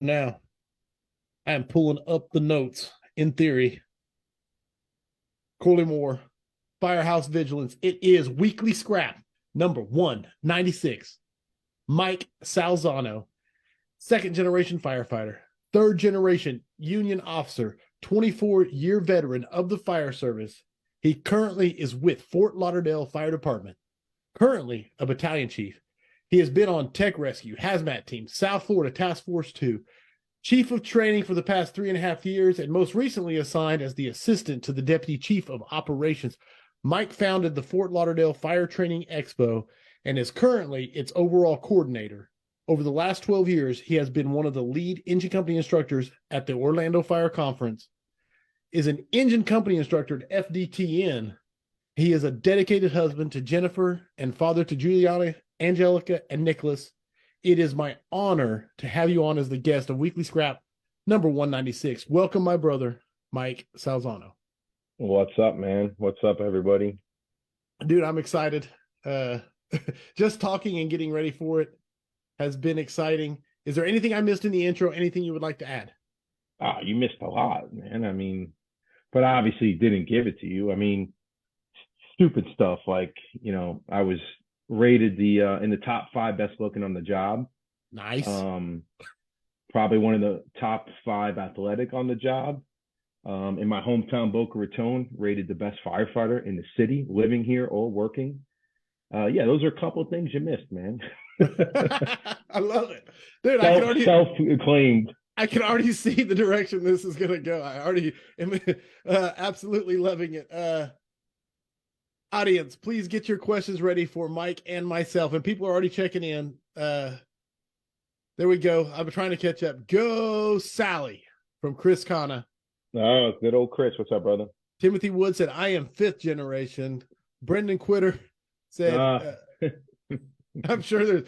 Now, I am pulling up the notes in theory. Corley Moore, Firehouse Vigilance. It is weekly scrap number 196. Mike Salzano, second generation firefighter, third generation union officer, 24-year veteran of the fire service. He currently is with Fort Lauderdale Fire Department, currently a battalion chief. He has been on Tech Rescue, Hazmat Team, South Florida Task Force 2, Chief of Training for the past 3.5 years, and most recently assigned as the assistant to the Deputy Chief of Operations. Mike founded the Fort Lauderdale Fire Training Expo and is currently its overall coordinator. Over the last 12 years, he has been one of the lead engine company instructors at the Orlando Fire Conference, is an engine company instructor at FDTN. He is a dedicated husband to Jennifer and father to Juliana, Angelica, and Nicholas. It is my honor to have you on as the guest of Weekly Scrap number 196. Welcome, my brother, Mike Salzano. What's up, man? What's up, everybody? Dude, I'm excited. Just talking and getting ready for it has been exciting. Is there anything I missed in the intro? Anything you would like to add? You missed a lot, man. But I obviously didn't give it to you. Stupid stuff like, I was rated in the top 5 best looking on the job. Nice. Probably one of the top 5 athletic on the job. In my hometown, Boca Raton, rated the best firefighter in the city, living here or working. Those are a couple of things you missed, man. I love it, dude. Self-acclaimed. I can already see the direction this is gonna go. I already am absolutely loving it. Audience, please get your questions ready for Mike and myself. And people are already checking in. There we go. I'm trying to catch up. Go Sally from Chris Kana. Oh, good old Chris. What's up, brother? Timothy Wood said, I am 5th generation. Brendan Quitter said, I'm sure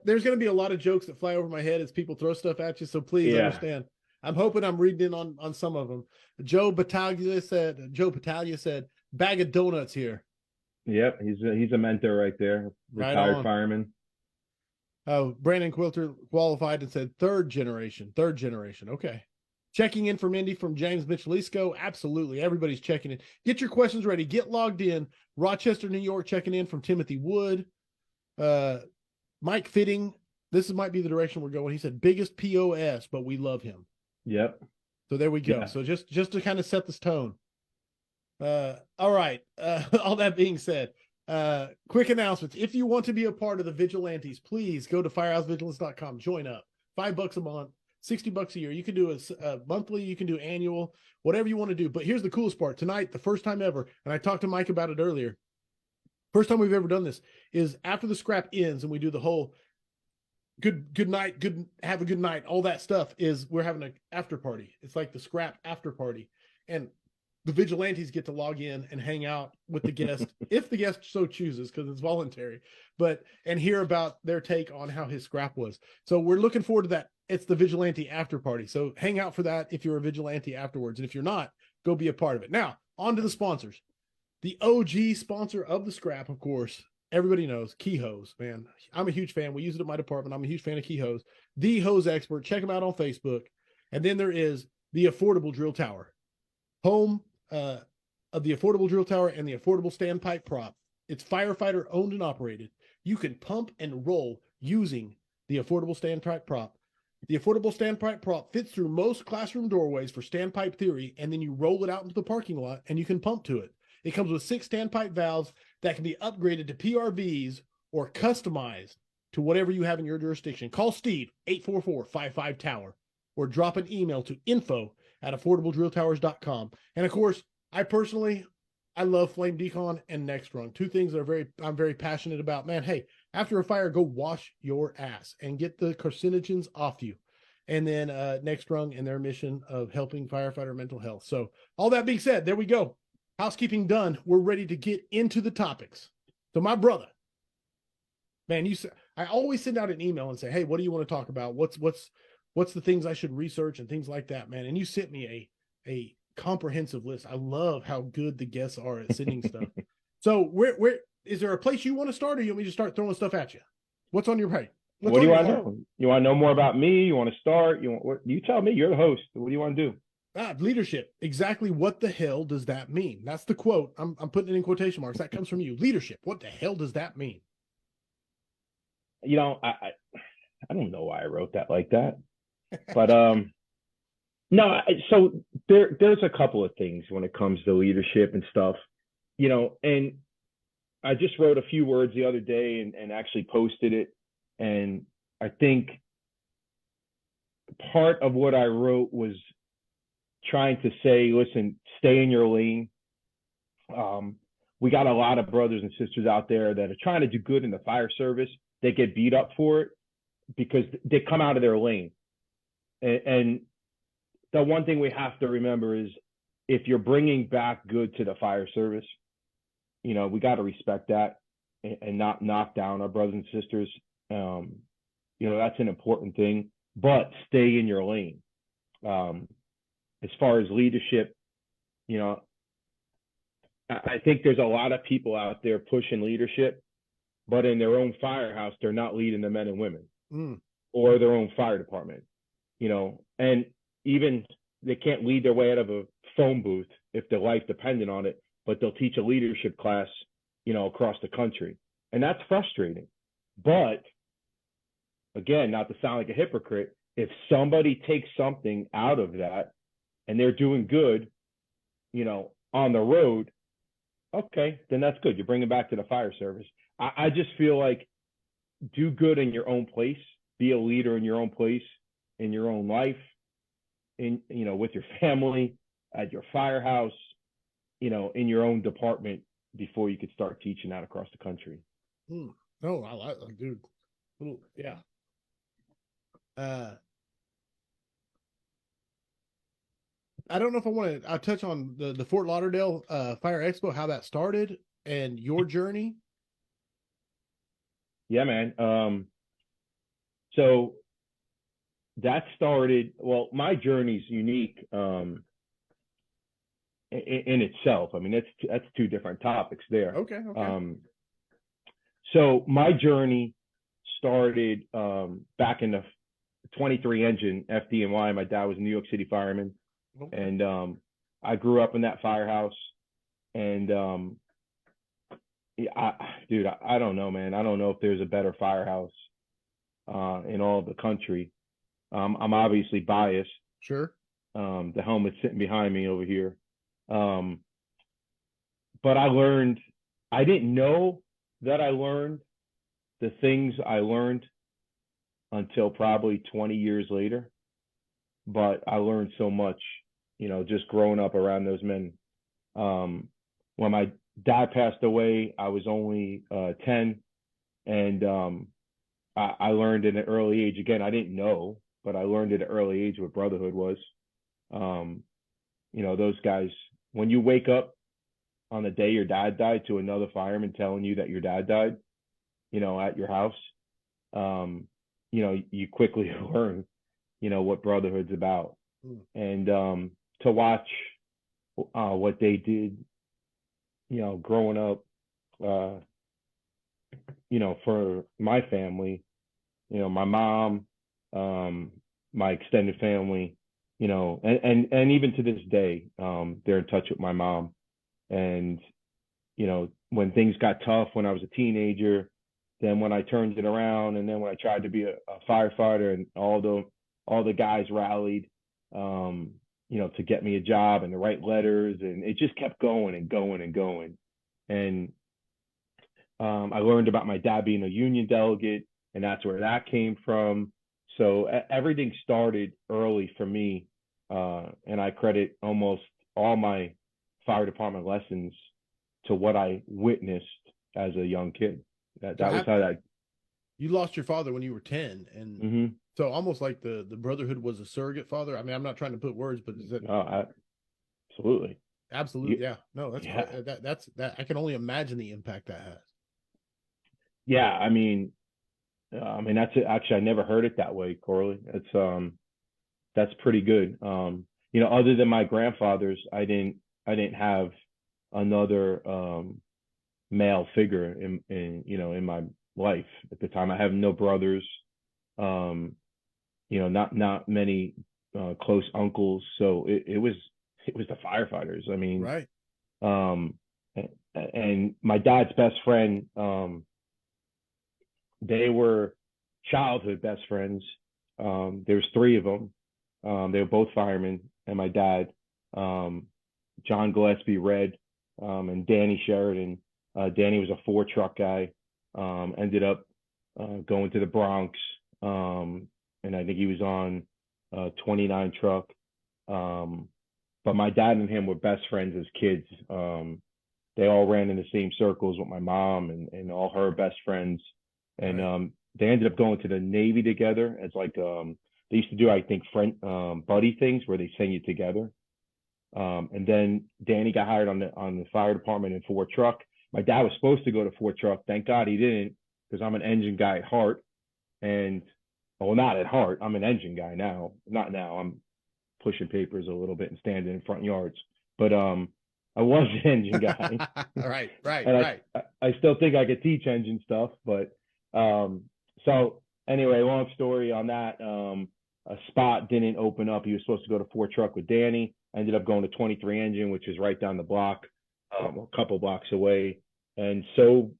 there's going to be a lot of jokes that fly over my head as people throw stuff at you. So please understand. I'm hoping I'm reading in on some of them. Joe Battaglia said, bag of donuts here. Yep, he's a mentor right there. Retired fireman. Oh, Brandon Quilter qualified and said third generation. Okay. Checking in from Indy from James Michelisco. Absolutely. Everybody's checking in. Get your questions ready. Get logged in. Rochester, New York, checking in from Timothy Wood. Mike Fitting. This might be the direction we're going. He said biggest POS, but we love him. Yep. So there we go. Yeah. So just to kind of set this tone. All right. All that being said, quick announcements. If you want to be a part of the Vigilantes, please go to firehousevigilance.com. Join up. $5 a month, $60 a year. You can do a monthly, you can do annual, whatever you want to do. But here's the coolest part. Tonight, the first time ever, and I talked to Mike about it earlier. First time we've ever done this is after the scrap ends and we do the whole good night, have a good night, all that stuff is we're having an after party. It's like the scrap after party. And the Vigilantes get to log in and hang out with the guest, if the guest so chooses, because it's voluntary, and hear about their take on how his scrap was. So we're looking forward to that. It's the Vigilante after party. So hang out for that if you're a Vigilante afterwards. And if you're not, go be a part of it. Now, on to the sponsors. The OG sponsor of the scrap, of course, everybody knows, Key Hose, man. I'm a huge fan. We use it at my department. I'm a huge fan of Key Hose. The Hose Expert. Check them out on Facebook. And then there is the Affordable Drill Tower. Home of the Affordable Drill Tower and the Affordable Standpipe Prop. It's firefighter owned and operated. You can pump and roll using the Affordable Standpipe Prop. The Affordable Standpipe Prop fits through most classroom doorways for standpipe theory, and then you roll it out into the parking lot and you can pump to it. It comes with 6 standpipe valves that can be upgraded to PRVs or customized to whatever you have in your jurisdiction. Call Steve, 844-55-TOWER, or drop an email to info@affordabledrilltowers.com. And of course, I love Flame Decon and Next Run. 2 things that I'm very passionate about. Man, hey, after a fire, go wash your ass and get the carcinogens off you. And then Next Run and their mission of helping firefighter mental health. So all that being said, there we go. Housekeeping done. We're ready to get into the topics. So my brother, man, I always send out an email and say, hey, what do you want to talk about? What's the things I should research and things like that, man. And you sent me a comprehensive list. I love how good the guests are at sending stuff. So where is there a place you want to start, or you want me to start throwing stuff at you? What's on your plate? What's What do on you your want to heart? know? You want to know more about me? You want to start? You tell me. You're the host. What do you want to do? Leadership. Exactly what the hell does that mean? That's the quote. I'm putting it in quotation marks. That comes from you. Leadership. What the hell does that mean? I don't know why I wrote that like that, but no. So there's a couple of things when it comes to leadership and stuff, and I just wrote a few words the other day and actually posted it, and I think part of what I wrote was trying to say, listen, stay in your lane. We got a lot of brothers and sisters out there that are trying to do good in the fire service. They get beat up for it because they come out of their lane. And the one thing we have to remember is if you're bringing back good to the fire service, we got to respect that and not knock down our brothers and sisters. That's an important thing, but stay in your lane. As far as leadership, I think there's a lot of people out there pushing leadership, but in their own firehouse, they're not leading the men and women or their own fire department, and even they can't lead their way out of a phone booth if their life depended on it, but they'll teach a leadership class, across the country. And that's frustrating. But again, not to sound like a hypocrite, if somebody takes something out of that and they're doing good, on the road, okay, then that's good. You bring it back to the fire service. I just feel like do good in your own place, be a leader in your own place, in your own life, with your family, at your firehouse, in your own department before you could start teaching that across the country. No, I like, dude. Yeah. I don't know if I want to touch on the Fort Lauderdale Fire Expo, how that started and your journey. Yeah, man. So that started, well, my journey's unique in itself. I mean, that's two different topics there. Okay. So my journey started back in the 23 engine FDNY. My dad was a New York City fireman. Okay. And I grew up in that firehouse. And I don't know, man. I don't know if there's a better firehouse in all of the country. I'm obviously biased. Sure. The helmet's sitting behind me over here. But I didn't know that I learned the things I learned until probably 20 years later. But I learned so much, just growing up around those men. When my dad passed away, I was only 10. And I learned at an early age, again, I didn't know, but I learned at an early age what brotherhood was. Those guys, when you wake up on the day your dad died to another fireman telling you that your dad died, at your house, you quickly learn, what brotherhood's about. And to watch what they did, growing up, for my family, my mom, my extended family, and even to this day, they're in touch with my mom. And, when things got tough when I was a teenager, then when I turned it around, and then when I tried to be a firefighter, and all the guys rallied, to get me a job and to write letters, and it just kept going and going and going. And I learned about my dad being a union delegate, and that's where that came from. So everything started early for me, and I credit almost all my fire department lessons to what I witnessed as a young kid. That was how that. You lost your father when you were 10, and so almost like the brotherhood was a surrogate father. I mean, I'm not trying to put words, but is that absolutely? Absolutely, yeah. No, that's that. I can only imagine the impact that has. Yeah, I mean, that's it. Actually, I never heard it that way, Corley. That's pretty good. Other than my grandfathers, I didn't have another male figure in my life at the time. I have no brothers. Not many close uncles. So it was the firefighters. I mean, Right. um, and my dad's best friend, they were childhood best friends. There's three of them. They were both firemen, and my dad, John Gillespie Red, and Danny Sheridan. Danny was a four truck guy. Ended up going to the Bronx, and I think he was on 29 truck. But my dad and him were best friends as kids. They all ran in the same circles with my mom and all her best friends. And Right. they ended up going to the Navy together as like they used to do, I think, friend buddy things where they send you together. And then Danny got hired on the fire department in Fort Truck. My dad was supposed to go to Fort Truck. Thank God he didn't, because I'm an engine guy at heart. And well, not at heart. I'm an engine guy now. Not now. I'm pushing papers a little bit and standing in front yards. But I was an engine guy. Right. Right. And Right. I still think I could teach engine stuff, but so anyway, long story on that. A spot didn't open up. He was supposed to go to Fort Truck with Danny. Ended up going to 23 Engine, which is right down the block, a couple blocks away, and so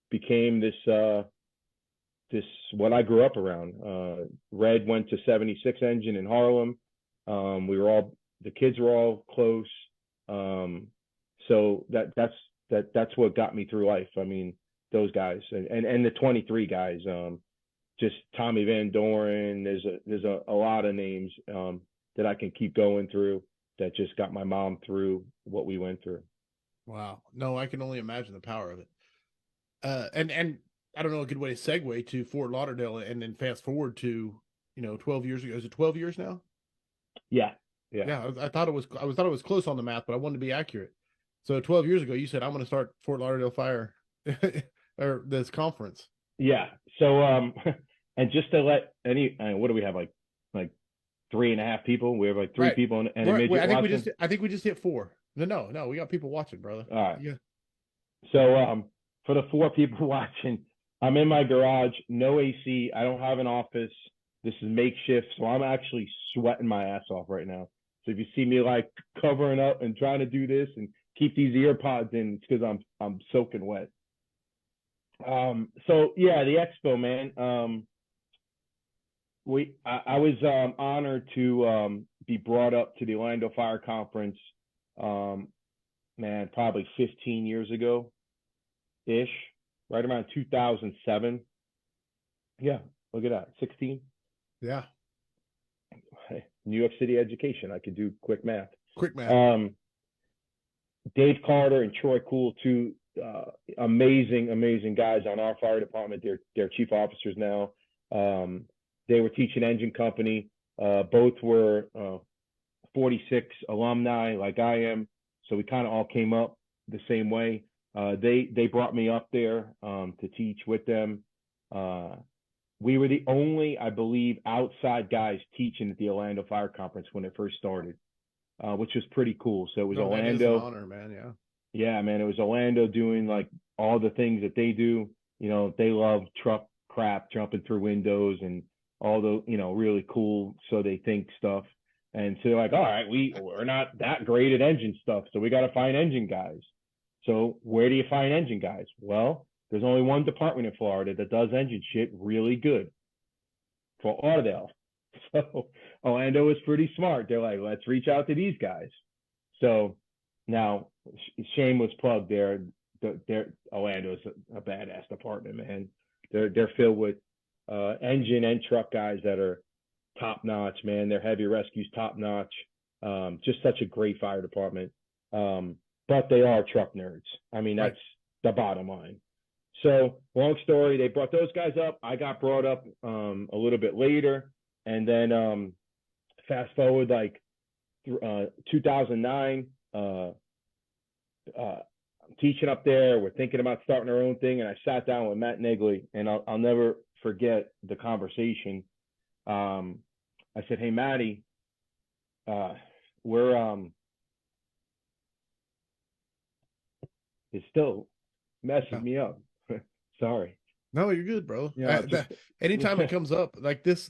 became this what I grew up around. Red went to 76 Engine in Harlem. The kids were all close. So that's what got me through life. I mean, those guys and the 23 guys, just Tommy Van Doren. There's a lot of names that I can keep going through that just got my mom through what we went through. Wow. No, I can only imagine the power of it. And I don't know a good way to segue to Fort Lauderdale and then fast forward to 12 years ago. Is it 12 years now? Yeah, yeah, Yeah, I thought it was close on the math, but I wanted to be accurate. So 12 years ago, you said I'm going to start Fort Lauderdale Fire or this conference. yeah. So and just to let what do we have, like 3.5 people? We have like three Right. people and a Right. Wait, midget watching. I think we just hit four. No, we got people watching, brother. All right. Yeah. So for the four people watching, I'm in my garage, no AC. I don't have an office. This is makeshift, so I'm actually sweating my ass off right now. So if you see me like covering up and trying to do this and keep these ear pods in, it's because I'm soaking wet. So yeah, the expo, man. I was honored to be brought up to the Orlando Fire Conference, um, man, probably 15 years ago ish, right around 2007. Yeah, look at that, 16. Yeah. New York City education. I could do quick math. Quick math. Dave Carter and Troy Cool, two amazing guys on our fire department. They're chief officers now. They were teaching engine company. Both were 46 alumni like I am. So we kind of all came up the same way. They brought me up there to teach with them. We were the only, I believe, outside guys teaching at the Orlando Fire Conference when it first started, which was pretty cool. So it was No, that is an Orlando. honor, man. Yeah. Yeah, man, it was Orlando doing like all the things that they do. They love truck crap, jumping through windows and all the, really cool. So they think stuff. And so they're like, all right, we're not that great at engine stuff. So we got to find engine guys. So where do you find engine guys? Well, there's only one department in Florida that does engine shit really good, for Lauderdale. So Orlando was pretty smart. They're like, let's reach out to these guys. So now, shameless plug there. Orlando's a badass department, man. They're filled with engine and truck guys that are top notch, man. Their heavy rescues top notch. Just such a great fire department. But they are truck nerds. I mean, that's the bottom line. So long story, they brought those guys up. I got brought up a little bit later, and then fast forward like 2009. I'm teaching up there. We're thinking about starting our own thing, and I sat down with Matt Negley, and I'll never forget the conversation. I said, "Hey, Matty, we're it still messes me up. Sorry. No, you're good, bro. Yeah, Anytime it comes up like this,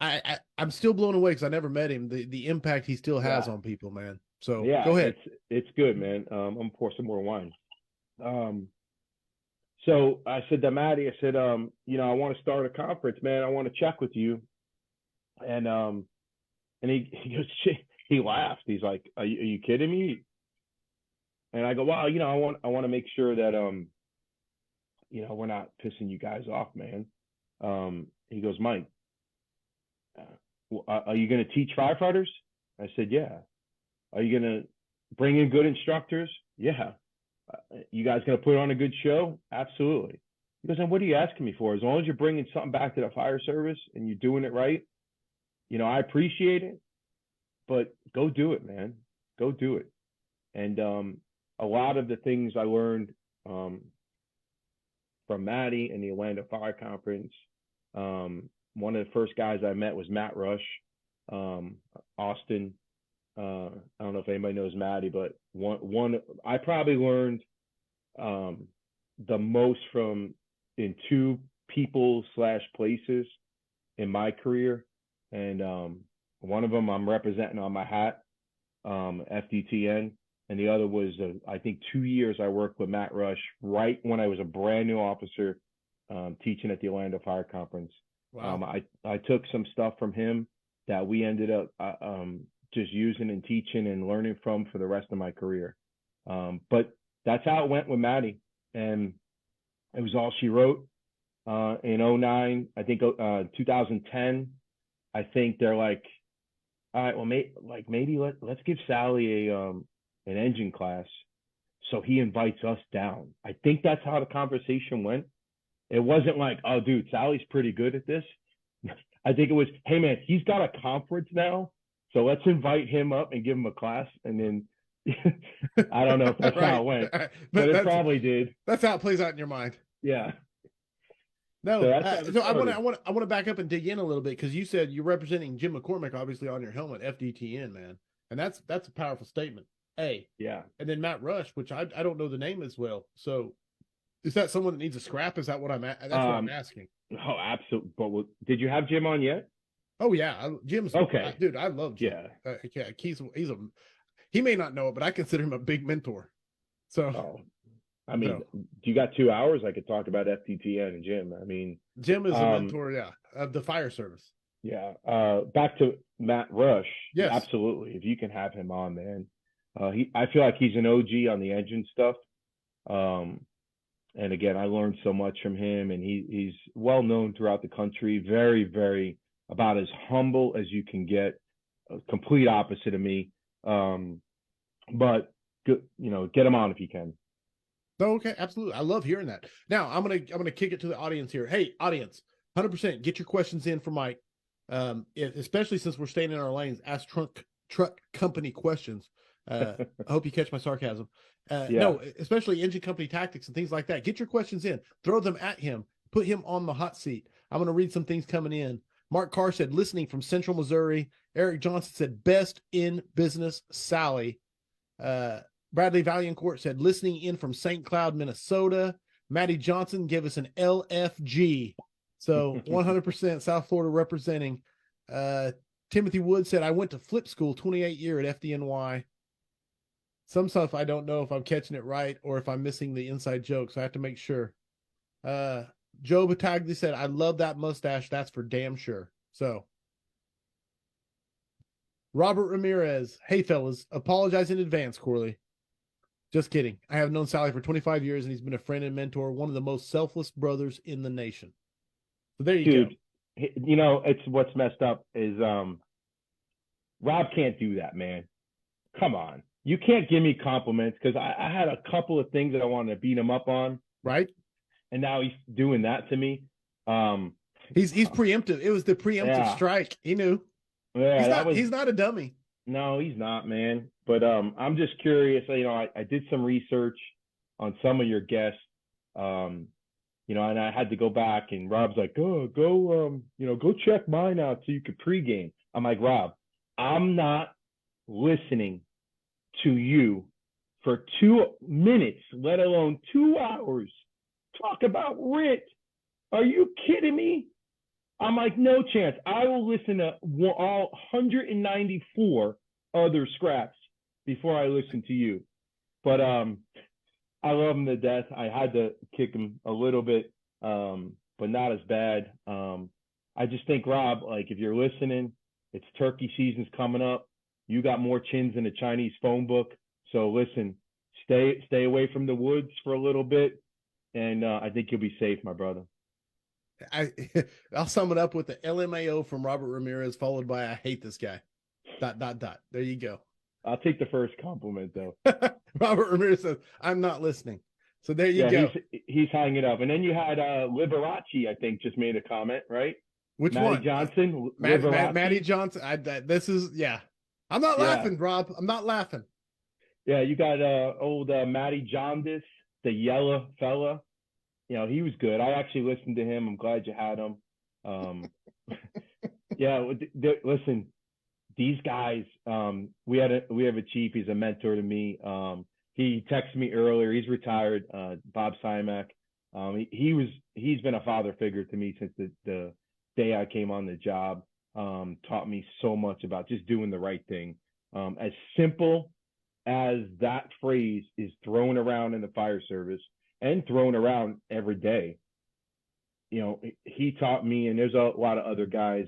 I'm still blown away because I never met him. The impact he still has yeah, on people, man. So yeah. go ahead. It's good, man. I'm gonna pour some more wine. So I said to Maddie, I said, I want to start a conference, man. I want to check with you. And he goes, he laughed. He's like, are you kidding me? And I go, well, I want to make sure that, we're not pissing you guys off, man. He goes, Mike, are you going to teach firefighters? I said, yeah. Are you going to bring in good instructors? Yeah. You guys going to put on a good show? Absolutely. He goes, and what are you asking me for? As long as you're bringing something back to the fire service and you're doing it right, I appreciate it, but go do it, man. Go do it. And a lot of the things I learned from Maddie and the Orlando Fire Conference, one of the first guys I met was Matt Rush, Austin. I don't know if anybody knows Maddie, but one I probably learned the most from in two people / places in my career. And one of them I'm representing on my hat, FDTN. And the other was, I think, 2 years I worked with Matt Rush right when I was a brand new officer teaching at the Orlando Fire Conference. Wow. I took some stuff from him that we ended up just using and teaching and learning from for the rest of my career. But that's how it went with Maddie. And it was all she wrote. In 09, I think 2010, I think they're like, all right, well, maybe let's give Sally an engine class. So he invites us down. I think that's how the conversation went. It wasn't like, oh, dude, Sally's pretty good at this. I think it was, hey, man, he's got a conference now, so let's invite him up and give him a class. And then I don't know if that's Right. how it went, but it probably did. That's how it plays out in your mind. Yeah. No, So that's how it so I started. want to back up and dig in a little bit because you said you're representing Jim McCormick, obviously on your helmet, FDTN, man, and that's a powerful statement. A, Yeah. and then Matt Rush, which I don't know the name as well. So, is that someone that needs a scrap? Is that what I'm at? That's what I'm asking. Oh, absolutely. But did you have Jim on yet? Oh yeah, Jim's okay, dude. I love Jim. Yeah, he may not know it, but I consider him a big mentor. So, I mean, do you got 2 hours? I could talk about FTTN and Jim. I mean, Jim is a mentor, yeah, of the fire service. Yeah. Back to Matt Rush. Yes, absolutely. If you can have him on, man. I feel like he's an OG on the engine stuff. And again, I learned so much from him, and he's well known throughout the country. Very, very about as humble as you can get. Complete opposite of me. But good, get him on if you can. Okay, absolutely. I love hearing that. Now I'm gonna kick it to the audience here. Hey, audience, 100% get your questions in for Mike. Especially since we're staying in our lanes, ask truck company questions. I hope you catch my sarcasm. No, especially engine company tactics and things like that. Get your questions in, throw them at him, put him on the hot seat. I'm going to read some things coming in. Mark Carr said, listening from Central Missouri. Eric Johnson said, best in business, Sally. Bradley Vaillancourt said, listening in from St. Cloud, Minnesota. Maddie Johnson gave us an LFG. So 100% South Florida representing. Timothy Wood said, I went to flip school 28 year at FDNY. Some stuff I don't know if I'm catching it right or if I'm missing the inside joke, so I have to make sure. Joe Battaglia said, I love that mustache. That's for damn sure. So, Robert Ramirez, hey fellas, apologize in advance, Corley. Just kidding. I have known Sally for 25 years and he's been a friend and mentor, one of the most selfless brothers in the nation. So there you go. It's what's messed up is Rob can't do that, man. Come on. You can't give me compliments because I had a couple of things that I wanted to beat him up on. Right. And now he's doing that to me. He's preemptive. It was the preemptive strike. He knew. Yeah, he's not a dummy. No, he's not, man. But I'm just curious. I did some research on some of your guests. And I had to go back, and Rob's like, go check mine out so you could pregame. I'm like, Rob, I'm not listening to you for 2 minutes, let alone 2 hours, talk about RIT. Are you kidding me? I'm like, no chance. I will listen to all 194 other scraps before I listen to you. But I love him to death. I had to kick him a little bit, but not as bad. I just think, Rob, like if you're listening, it's turkey season's coming up. You got more chins in a Chinese phone book. So listen, stay away from the woods for a little bit, and I think you'll be safe, my brother. I'll sum it up with the LMAO from Robert Ramirez, followed by I hate this guy. ... There you go. I'll take the first compliment though. Robert Ramirez says, I'm not listening. So there you go. He's hanging up. And then you had Liberace, I think, just made a comment, right? Which Matty one? Johnson. Matty Johnson. This is, yeah. I'm not laughing, Rob. I'm not laughing. Yeah, you got old Matty Jaundice, the yellow fella. You know, he was good. I actually listened to him. I'm glad you had him. Yeah, listen, these guys, we have a chief. He's a mentor to me. He texted me earlier. He's retired. Bob Simak. He's been a father figure to me since the day I came on the job. Taught me so much about just doing the right thing. As simple as that phrase is thrown around in the fire service and thrown around every day, you know, he taught me, and there's a lot of other guys,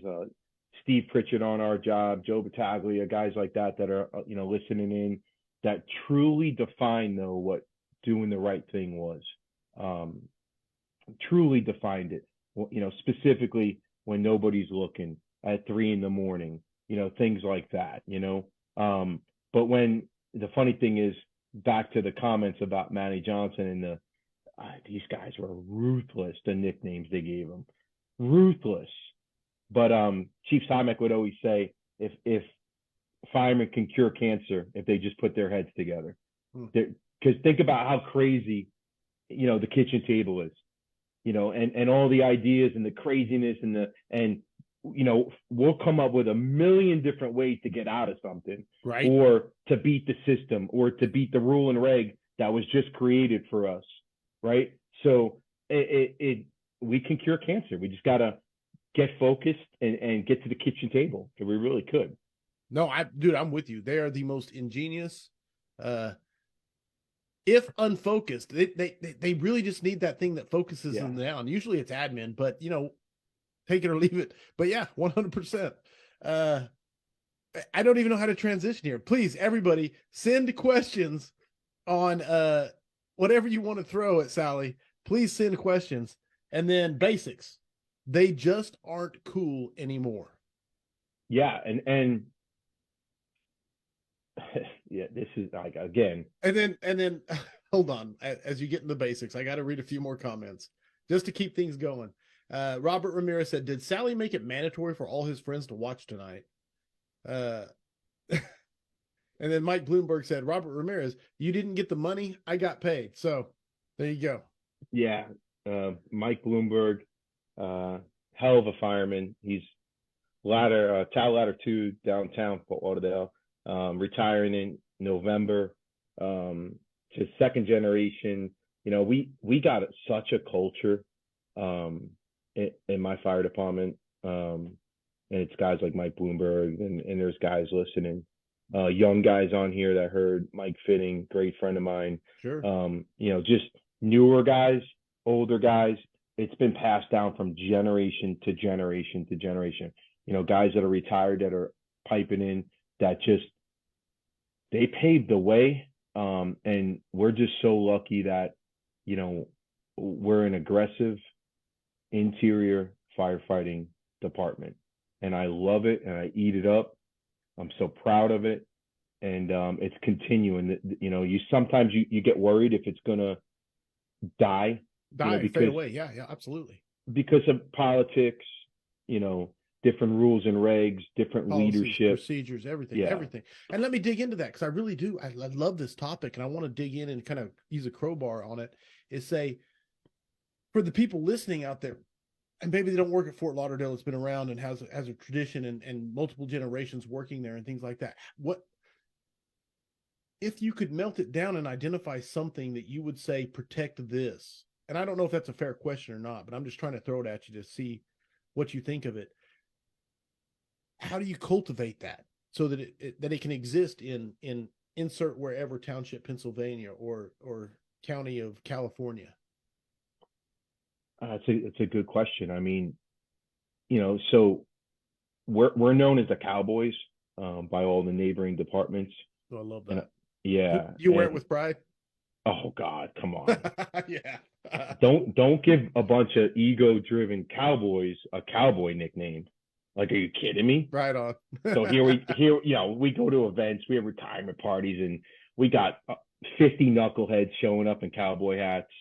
Steve Pritchett on our job, Joe Battaglia, guys like that are, you know, listening in, that truly define though what doing the right thing was. Truly defined it, you know, specifically when nobody's looking at 3 a.m, you know, things like that, you know. But when the funny thing is, back to the comments about Matty Johnson and these guys were ruthless, the nicknames they gave him, ruthless. But Chief Simek would always say, if firemen can cure cancer if they just put their heads together. Because think about how crazy, you know, the kitchen table is, you know, and all the ideas and the craziness and you know, we'll come up with a million different ways to get out of something, right? Or to beat the system, or to beat the rule and reg that was just created for us, right? So we can cure cancer. We just gotta get focused and get to the kitchen table. We really could. No, I'm with you. They are the most ingenious. If unfocused, they really just need that thing that focuses them down. Usually it's admin, but you know, take it or leave it. But yeah, 100%. I don't even know how to transition here. Please, everybody, send questions on whatever you want to throw at Sally. Please send questions. And then basics. They just aren't cool anymore. Yeah, and yeah, this is like, again. And then hold on. As you get in the basics, I got to read a few more comments just to keep things going. Robert Ramirez said, did Sally make it mandatory for all his friends to watch tonight? And then Mike Bloomberg said, Robert Ramirez, you didn't get the money, I got paid. So there you go. Yeah. Mike Bloomberg, hell of a fireman. He's Tower Ladder 2 downtown Fort Lauderdale, retiring in November. Just second generation. You know, we got such a culture in my fire department, and it's guys like Mike Bloomberg, and there's guys listening, young guys on here that heard Mike Fitting, great friend of mine. Sure. You know, just newer guys, older guys. It's been passed down from generation to generation to generation. You know, guys that are retired that are piping in, that just, they paved the way. And we're just so lucky that, you know, we're an aggressive interior firefighting department, and I love it and I eat it up. I'm so proud of it, and it's continuing. You know, sometimes you get worried if it's gonna die, you know, fade away. Yeah, absolutely. Because of politics, you know, different rules and regs, different policies, leadership, procedures, everything. And let me dig into that, because I really do. I love this topic, and I want to dig in and kind of use a crowbar on it. Is say, for the people listening out there, and maybe they don't work at Fort Lauderdale, it's been around and has a tradition and multiple generations working there and things like that. What if you could melt it down and identify something that you would say, protect this and I don't know if that's a fair question or not, but I'm just trying to throw it at you to see what you think of it. How do you cultivate that so that it can exist in insert wherever township, Pennsylvania, or county of California? It's a good question. I mean, so we're known as the Cowboys by all the neighboring departments. Oh, I love And that. yeah, You wear it with pride. oh God, come on. Yeah. Don't give a bunch of ego-driven cowboys a cowboy nickname. Like, are you kidding me? Right on. So we go to events, we have retirement parties, and we got 50 knuckleheads showing up in cowboy hats,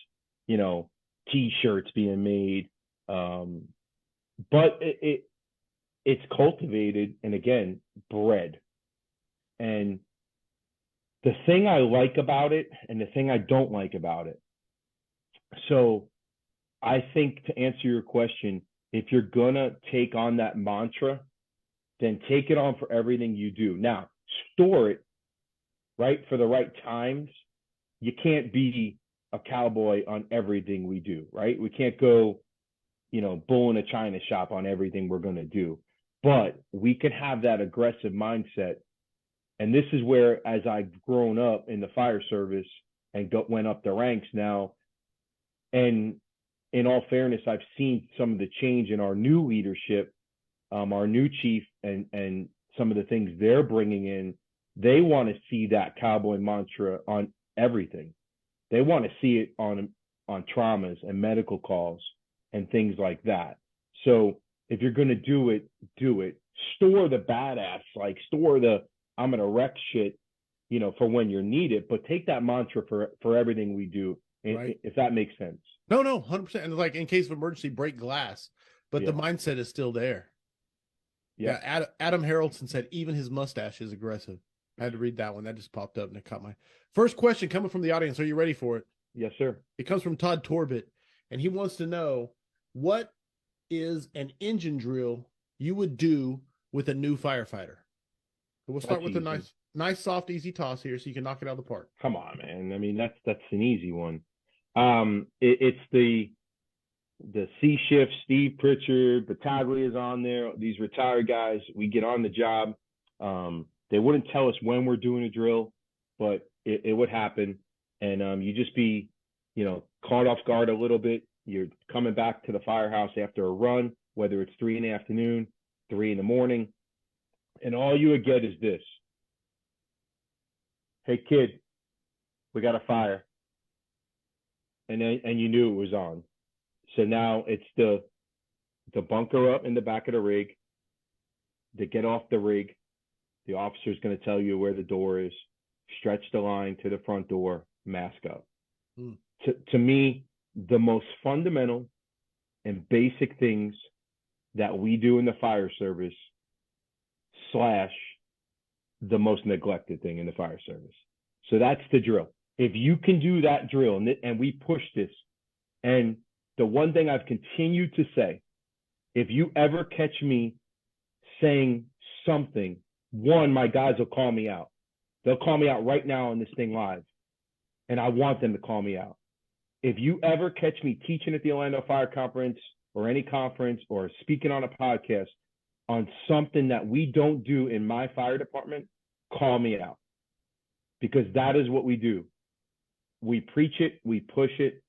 T-shirts being made. But it's cultivated and again bred. And the thing I like about it and the thing I don't like about it. So I think, to answer your question, if you're gonna take on that mantra, then take it on for everything you do. Now, store it, right, for the right times. You can't be a cowboy on everything we do, right? We can't go, bull in a china shop on everything we're gonna do. But we can have that aggressive mindset. And this is where, as I've grown up in the fire service and went up the ranks now, and in all fairness, I've seen some of the change in our new leadership, our new chief, and some of the things they're bringing in. They want to see that cowboy mantra on everything. They want to see it on traumas and medical calls and things like that. So if you're going to do it, do it. Store the badass, like store the I'm going to wreck shit, for when you're needed, but take that mantra for everything we do, right? If that makes sense. No, 100%. And like in case of emergency, break glass, but the mindset is still there. Yeah. Adam Haraldson said even his mustache is aggressive. I had to read that one. That just popped up and it caught my first question coming from the audience. Are you ready for it? Yes, sir. It comes from Todd Torbett, and he wants to know, what is an engine drill you would do with a new firefighter? So we'll start with a nice, soft, easy toss here so you can knock it out of the park. Come on, man. I mean, that's an easy one. It's the C shift, Steve Pritchard, Battaglia is on there. These retired guys, we get on the job. They wouldn't tell us when we're doing a drill, but it would happen. And you just be, caught off guard a little bit. You're coming back to the firehouse after a run, whether it's 3 PM, 3 AM, and all you would get is this. Hey, kid, we got a fire. And you knew it was on. So now it's the bunker up in the back of the rig. To get off the rig, the officer's going to tell you where the door is. Stretch the line to the front door, mask up. To me, the most fundamental and basic things that we do in the fire service / the most neglected thing in the fire service. So that's the drill. If you can do that drill, and we push this, and the one thing I've continued to say, if you ever catch me saying something, one, my guys will call me out. They'll call me out right now on this thing live, and I want them to call me out. If you ever catch me teaching at the Orlando Fire Conference or any conference or speaking on a podcast on something that we don't do in my fire department, call me out, because that is what we do. We preach it, we push it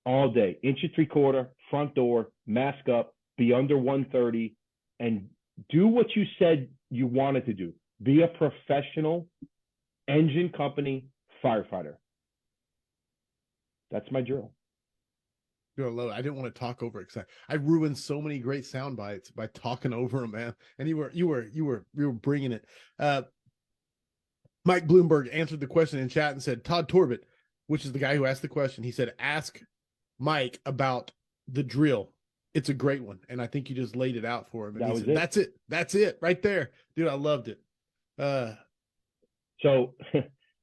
all day. 1 3/4, front door, mask up, be under 130, and do what you said you wanted to do. Be a professional engine company firefighter. That's my drill. You're low. I didn't want to talk over it. I ruined so many great sound bites by talking over them, man. And you were bringing it. Mike Bloomberg answered the question in chat and said, Todd Torbett, which is the guy who asked the question, he said, ask Mike about the drill. It's a great one. And I think you just laid it out for him. And he said, That's it. That's it right there. Dude, I loved it. So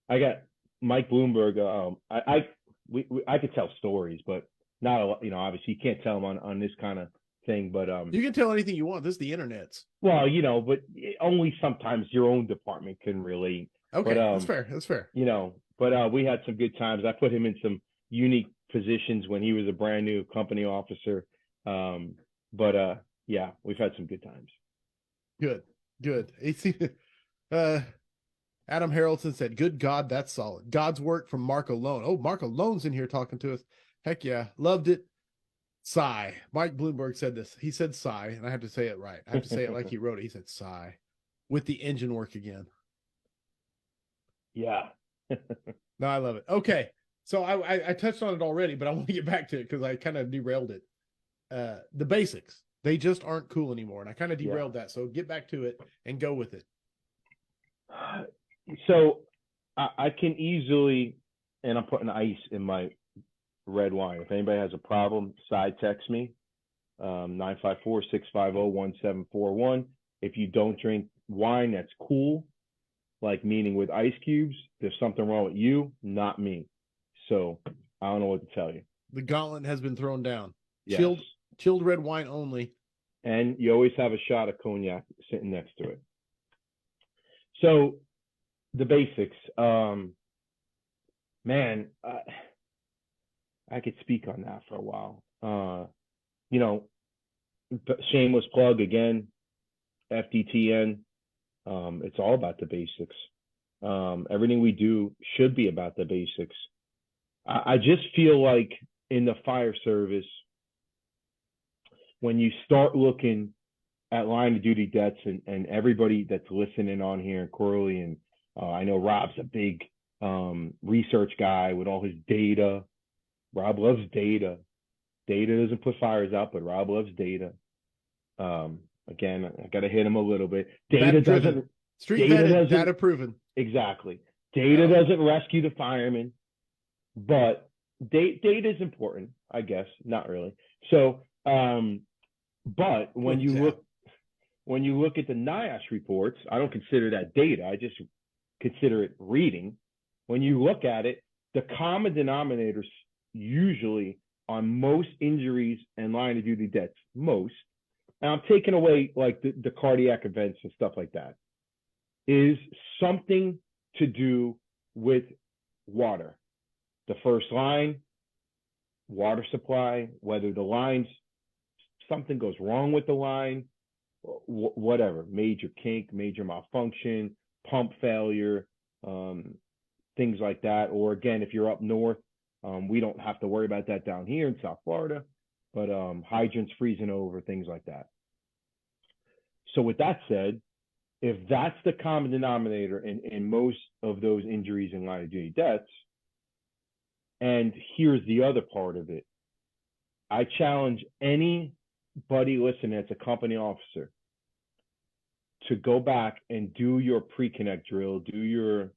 I got Mike Bloomberg. I could tell stories, but not a lot, obviously you can't tell them on this kind of thing, but you can tell anything you want. This is the internet's. Well, but only sometimes your own department can relate. Okay, but, that's fair. That's fair. But we had some good times. I put him in some unique positions when he was a brand new company officer. Yeah, we've had some good times. Good. Adam Harrelson said, "Good God, that's solid. God's work" from Marco Lone. Oh, Marco Lone's in here talking to us. Heck yeah, loved it. Sigh. Mike Bloomberg said this. He said sigh, and I have to say it right. I have to say it like he wrote it. He said sigh with the engine work again. Yeah. No, I love it. Okay. So I touched on it already, but I want to get back to it because I kind of derailed it. The basics, they just aren't cool anymore. And I kind of derailed that. So get back to it and go with it. So I can easily, and I'm putting ice in my red wine. If anybody has a problem, side text me, 954-650-1741. If you don't drink wine, that's cool. Like, meaning with ice cubes, there's something wrong with you, not me. So I don't know what to tell you. The gauntlet has been thrown down. Yes. Chilled red wine only. And you always have a shot of cognac sitting next to it. So the basics, man, I could speak on that for a while. Shameless plug again, FDTN. It's all about the basics. Everything we do should be about the basics. I just feel like in the fire service, when you start looking at line of duty deaths, and everybody that's listening on here, Corley, and I know Rob's a big research guy with all his data. Rob loves data. Data doesn't put fires out, but Rob loves data. Again, I got to hit him a little bit. Data doesn't. Street vetted, data proven. Exactly. Data doesn't rescue the firemen, but data is important, I guess. Not really. So, but when you look at the NIOSH reports, I don't consider that data. I just consider it reading. When you look at it, the common denominators usually on most injuries and line of duty deaths, most, and I'm taking away like the cardiac events and stuff like that, is something to do with water. The first line, water supply, whether the lines, something goes wrong with the line, whatever, major kink, major malfunction, pump failure, things like that. Or again, if you're up north, we don't have to worry about that down here in South Florida, but hydrants freezing over, things like that. So with that said, if that's the common denominator in most of those injuries and line of duty deaths, and here's the other part of it, I challenge anybody listening that's a company officer to go back and do your pre-connect drill, do your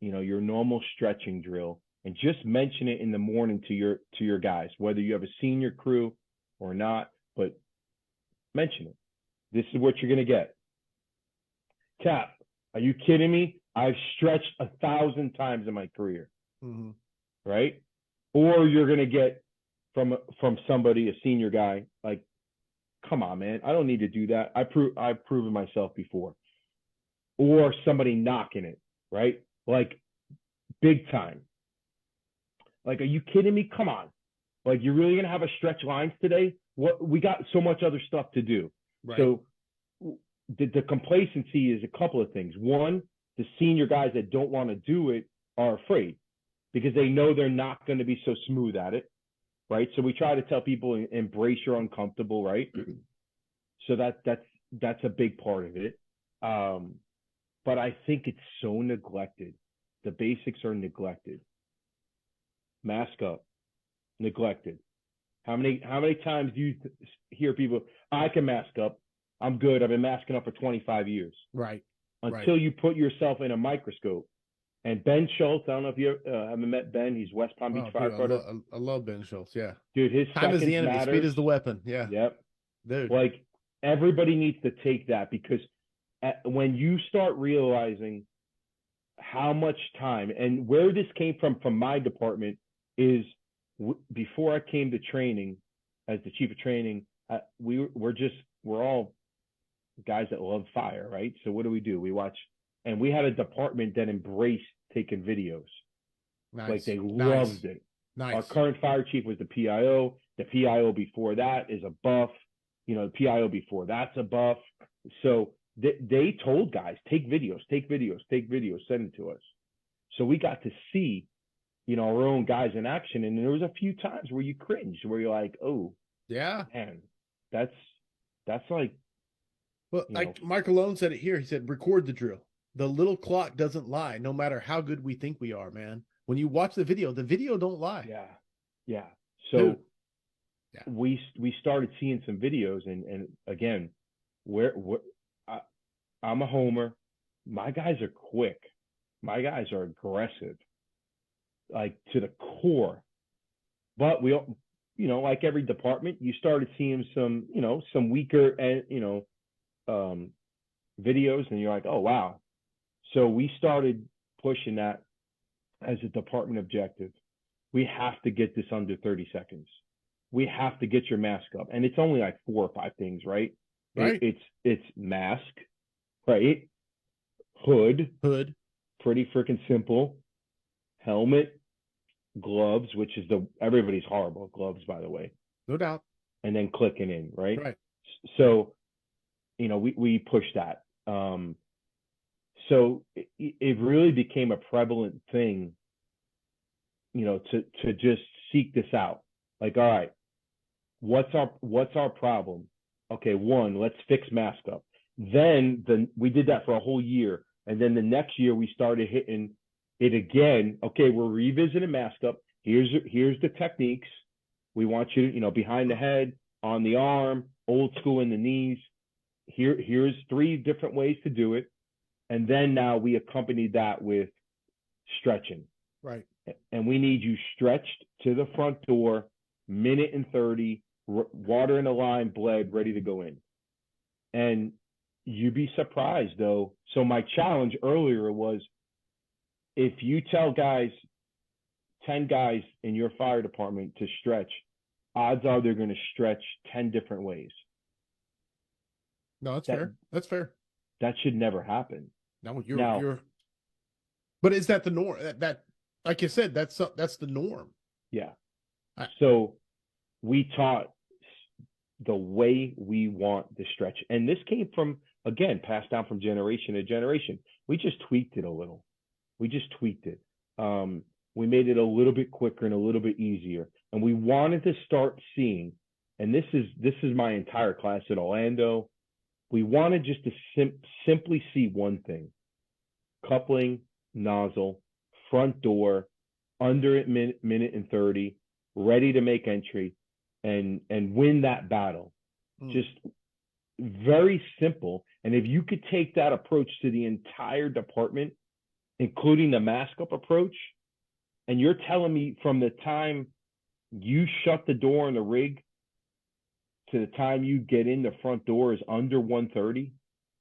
normal stretching drill, and just mention it in the morning to your guys, whether you have a senior crew or not, but mention it. This is what you're going to get. Cap, are you kidding me? I've stretched 1,000 times in my career, right? Or you're going to get from somebody, a senior guy, like, come on, man, I don't need to do that. I've proven myself before. Or somebody knocking it, right? Like, big time. Like, are you kidding me? Come on. Like, you're really going to have a stretch lines today? We got so much other stuff to do. Right. So the complacency is a couple of things. One, the senior guys that don't want to do it are afraid because they know they're not going to be so smooth at it, right? So we try to tell people, embrace your uncomfortable, right? So that's a big part of it. But I think it's so neglected. The basics are neglected. Mask up, neglected. How many times do you hear people, I can mask up, I'm good, I've been masking up for 25 years. Right. Until you put yourself in a microscope. And Ben Schultz, I don't know if you haven't met Ben, he's West Palm Beach firefighter. I love Ben Schultz, yeah. Dude, his time is the enemy, matters. Speed is the weapon, yeah. Yep. Dude. Like, everybody needs to take that, because when you start realizing how much time, and where this came from my department, is before I came to training as the chief of training, we're all guys that love fire, right? So what do? We watch, and we had a department that embraced taking videos. Nice. Like, they loved it. Nice. Our current fire chief was the PIO. The PIO before that is a buff. The PIO before that's a buff. So they told guys, take videos, send it to us. So we got to see, our own guys in action. And there was a few times where you cringe, where you're like, oh, yeah, man, that's like. Well, like Mike Alone said it here. He said, record the drill. The little clock doesn't lie, no matter how good we think we are, man. When you watch the video don't lie. Yeah. So Dude. Yeah. we started seeing some videos, and again, I'm a homer. My guys are quick. My guys are aggressive, like to the core. But we, like every department, you started seeing some weaker and videos, and you're like, oh wow. So we started pushing that as a department objective. We have to get this under 30 seconds. We have to get your mask up. And it's only like 4 or 5 things, right? Right. It's mask, right? Hood. Pretty freaking simple. Helmet, gloves, which is everybody's horrible at gloves, by the way. No doubt. And then clicking in, right? Right. So, we push that. So it really became a prevalent thing, to just seek this out. Like, all right, what's our problem? Okay, 1, let's fix mask up. Then we did that for a whole year. And then the next year we started hitting it again. Okay, we're revisiting mask up. Here's the techniques. We want you to, behind the head, on the arm, old school in the knees. Here's 3 different ways to do it. And then now we accompanied that with stretching. Right. And we need you stretched to the front door, 1:30, water in the line, bled, ready to go in. And you'd be surprised, though. So my challenge earlier was, if you tell guys, 10 guys in your fire department to stretch, odds are they're going to stretch 10 different ways. No, that's fair. That's fair. That should never happen. No, you're. But is that the norm? That, like you said, that's the norm. Yeah. So we taught the way we want the stretch, and this came from, again, passed down from generation to generation. We just tweaked it a little. We made it a little bit quicker and a little bit easier, and we wanted to start seeing. And this is my entire class at Orlando. We wanted just to simply see one thing: coupling, nozzle, front door, under 1:30, ready to make entry, and win that battle. Just very simple. And if you could take that approach to the entire department, including the mask up approach, and you're telling me from the time you shut the door on the rig to the time you get in the front door is under 1:30,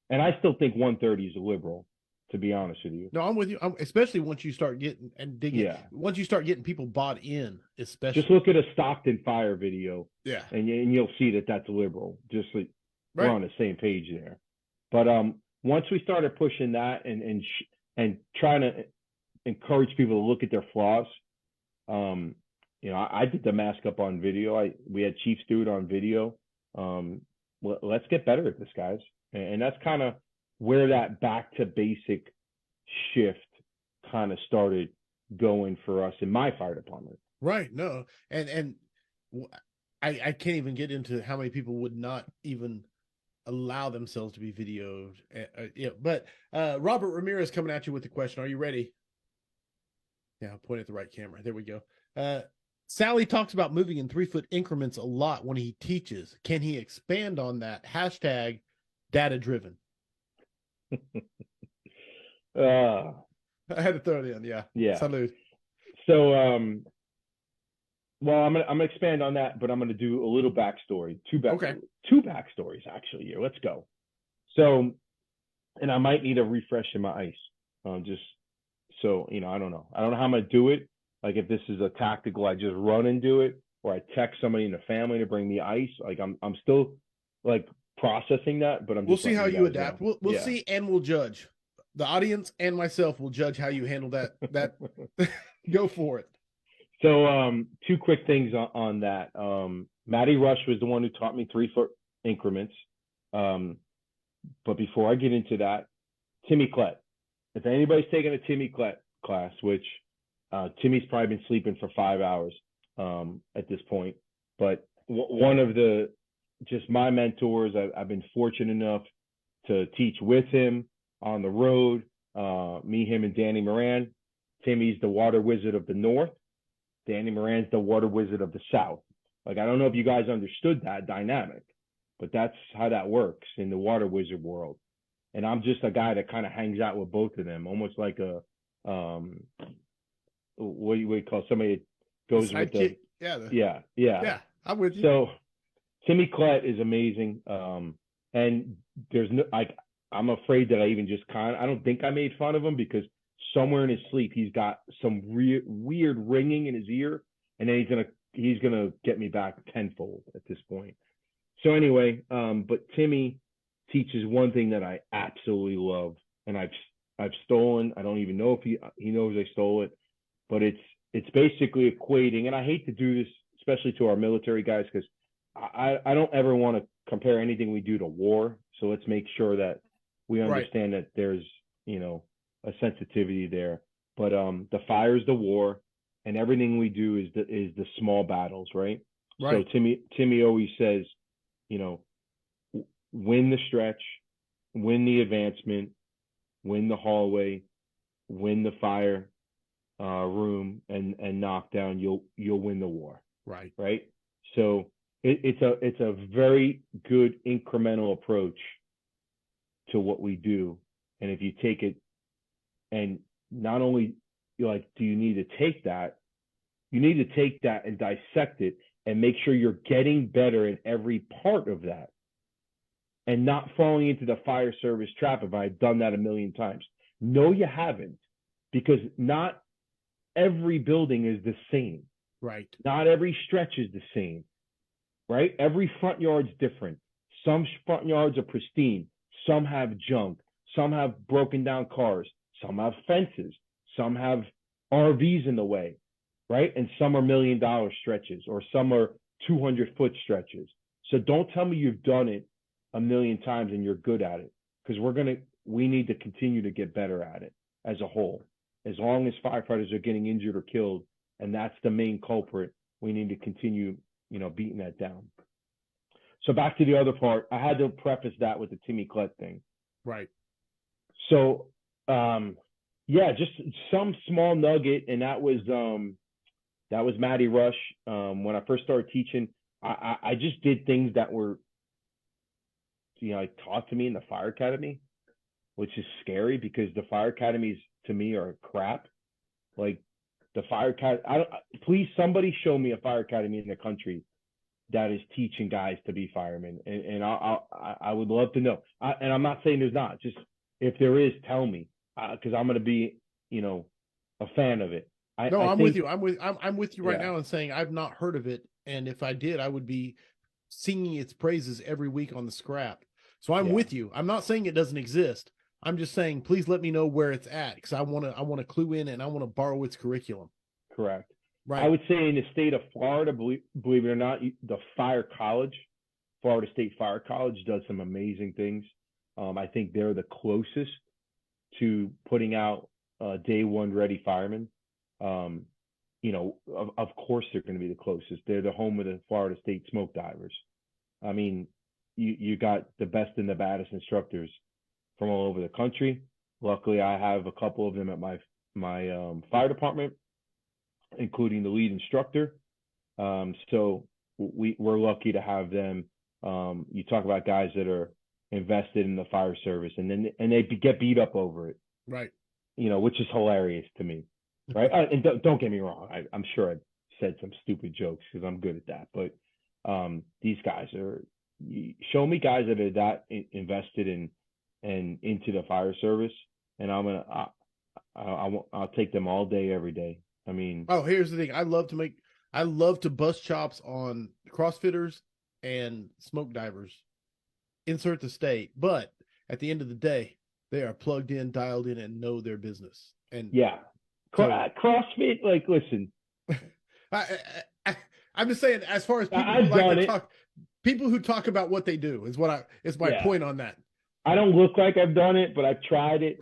and I still think 1:30 is a liberal, to be honest with you. No, I'm with you. Especially once you start getting and digging. Yeah. Once you start getting people bought in, especially. Just look at a Stockton fire video. Yeah. And you'll see that that's liberal. Just like we're on the same page there. But once we started pushing that and trying to encourage people to look at their flaws, I did the mask up on video. We had Chiefs do it on video. Let's get better at this, guys. And that's kind of where that back to basic shift kind of started going for us in my fire department. Right. No. And I can't even get into how many people would not even allow themselves to be videoed. But Robert Ramirez coming at you with the question. Are you ready? Yeah, I'll point at the right camera. There we go. Sally talks about moving in 3-foot increments a lot when he teaches. Can he expand on that? Hashtag data driven. I had to throw it in. Yeah. Salud. So, well, I'm gonna expand on that, but I'm gonna do a little backstory. Two backstories actually here. Let's go. So, and I might need a refresh in my ice. Just so I don't know how I'm gonna do it. Like if this is a tactical, I just run and do it, or I text somebody in the family to bring me ice. Like I'm still like processing that, but we'll see how you adapt. We'll see, and we'll judge. The audience and myself will judge how you handle that. Go for it. So two quick things on that. Matty Rush was the one who taught me 3-foot increments. But before I get into that, Timmy Klett. If anybody's taking a Timmy Klett class, which Timmy's probably been sleeping for 5 hours at this point, but one of the just my mentors, I've been fortunate enough to teach with him on the road. Me, him, and Danny Moran. Timmy's the water wizard of the North. Danny Moran's the water wizard of the South. Like, I don't know if you guys understood that dynamic, but that's how that works in the water wizard world. And I'm just a guy that kind of hangs out with both of them, almost like a what do you call somebody that goes with the yeah. I'm with you. So Timmy Klett is amazing, and there's no I'm afraid that I even just I don't think I made fun of him, because somewhere in his sleep he's got some weird ringing in his ear, and then he's gonna get me back tenfold at this point. So anyway, but Timmy teaches one thing that I absolutely love, and I've stolen. I don't even know if he knows I stole it, but it's basically equating, and I hate to do this, especially to our military guys, because I don't ever want to compare anything we do to war. So let's make sure that we understand that there's, a sensitivity there. But the fire is the war, and everything we do is the small battles, right? So Timmy always says, win the stretch, win the advancement, win the hallway, win the fire room, and knock down. You'll win the war. Right. So it's a very good incremental approach to what we do. And if you take it, and not only do you need to take that, you need to take that and dissect it and make sure you're getting better in every part of that, and not falling into the fire service trap if I've done that a million times. No, you haven't, because not every building is the same. Right. Not every stretch is the same. Right? Every front yard's different. Some front yards are pristine. Some have junk. Some have broken down cars. Some have fences. Some have RVs in the way. Right? And some are $1 million stretches, or some are 200-foot stretches. So don't tell me you've done it a million times and you're good at it, because we need to continue to get better at it as a whole. As long as firefighters are getting injured or killed, and that's the main culprit, we need to continue, beating that down. So back to the other part, I had to preface that with the Timmy Klett thing. Right. So, just some small nugget, and that was Matty Rush. When I first started teaching, I just did things that were, taught to me in the fire academy, which is scary, because the fire academies to me are crap. Like, the fire academy, please, somebody show me a fire academy in the country that is teaching guys to be firemen, and I would love to know. And I'm not saying there's not. Just if there is, tell me, because I'm going to be, a fan of it. I'm with you. I'm with you right now in saying I've not heard of it, and if I did, I would be singing its praises every week on the scrap. So I'm with you. I'm not saying it doesn't exist. I'm just saying, please let me know where it's at, because I want to clue in, and I want to borrow its curriculum. Correct. Right. I would say in the state of Florida, believe it or not, the Fire College, Florida State Fire College, does some amazing things. I think they're the closest to putting out day one ready firemen. Of course they're going to be the closest. They're the home of the Florida State smoke divers. I mean, you got the best and the baddest instructors from all over the country. Luckily, I have a couple of them at my fire department, including the lead instructor. So we're lucky to have them. You talk about guys that are invested in the fire service, and they get beat up over it. Right. Which is hilarious to me. Right. And don't get me wrong. I'm sure I said some stupid jokes, because I'm good at that. But these guys show me guys that are that invested in and into the fire service, and I'll take them all day, every day. I mean, here's the thing. I love to bust chops on CrossFitters and smoke divers. Insert the state, but at the end of the day, they are plugged in, dialed in, and know their business. And CrossFit, listen, I'm just saying, as far as people who I've like done to it. talk, people who talk about what they do is my Yeah. point on that. I don't look like I've done it, but I've tried it.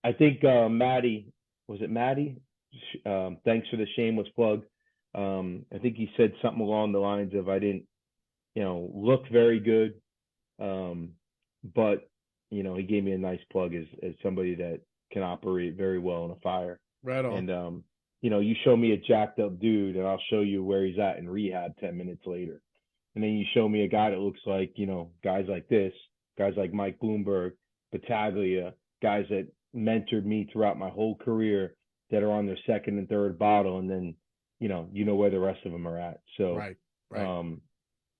I think Maddie, was it Maddie? Thanks for the shameless plug. I think he said something along the lines of I didn't, look very good, but he gave me a nice plug as somebody that can operate very well in a fire. Right on. And you show me a jacked up dude, and I'll show you where he's at in rehab 10 minutes later. And then you show me a guy that looks like, guys like this, guys like Mike Bloomberg, Battaglia, guys that mentored me throughout my whole career that are on their second and third bottle, and then where the rest of them are at. So Right.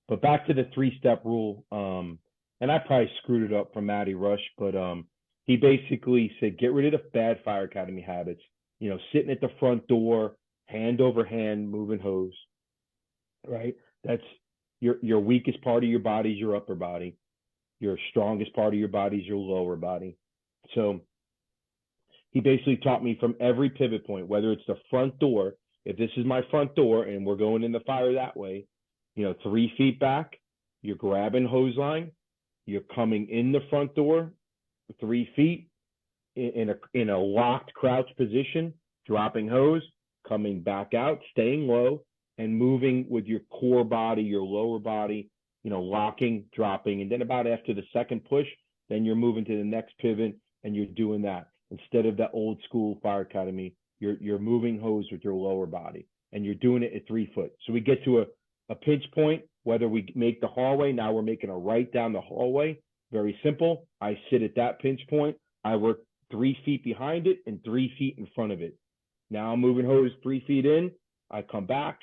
but back to the 3-step rule, and I probably screwed it up from Matty Rush, but he basically said get rid of the bad fire academy habits, sitting at the front door, hand over hand, moving hose, right? That's your weakest part of your body is your upper body. Your strongest part of your body is your lower body. So he basically taught me from every pivot point, whether it's the front door, if this is my front door and we're going in the fire that way, 3 feet back, you're grabbing hose line, you're coming in the front door 3 feet in a locked crouch position, dropping hose, coming back out, staying low, and moving with your core body, your lower body, locking, dropping. And then about after the second push, then you're moving to the next pivot and you're doing that. Instead of that old school fire academy, you're moving hose with your lower body and you're doing it at 3 foot. So we get to a pinch point, whether we make the hallway, now we're making a right down the hallway. Very simple. I sit at that pinch point. I work 3 feet behind it and 3 feet in front of it. Now I'm moving hose 3 feet in. I come back,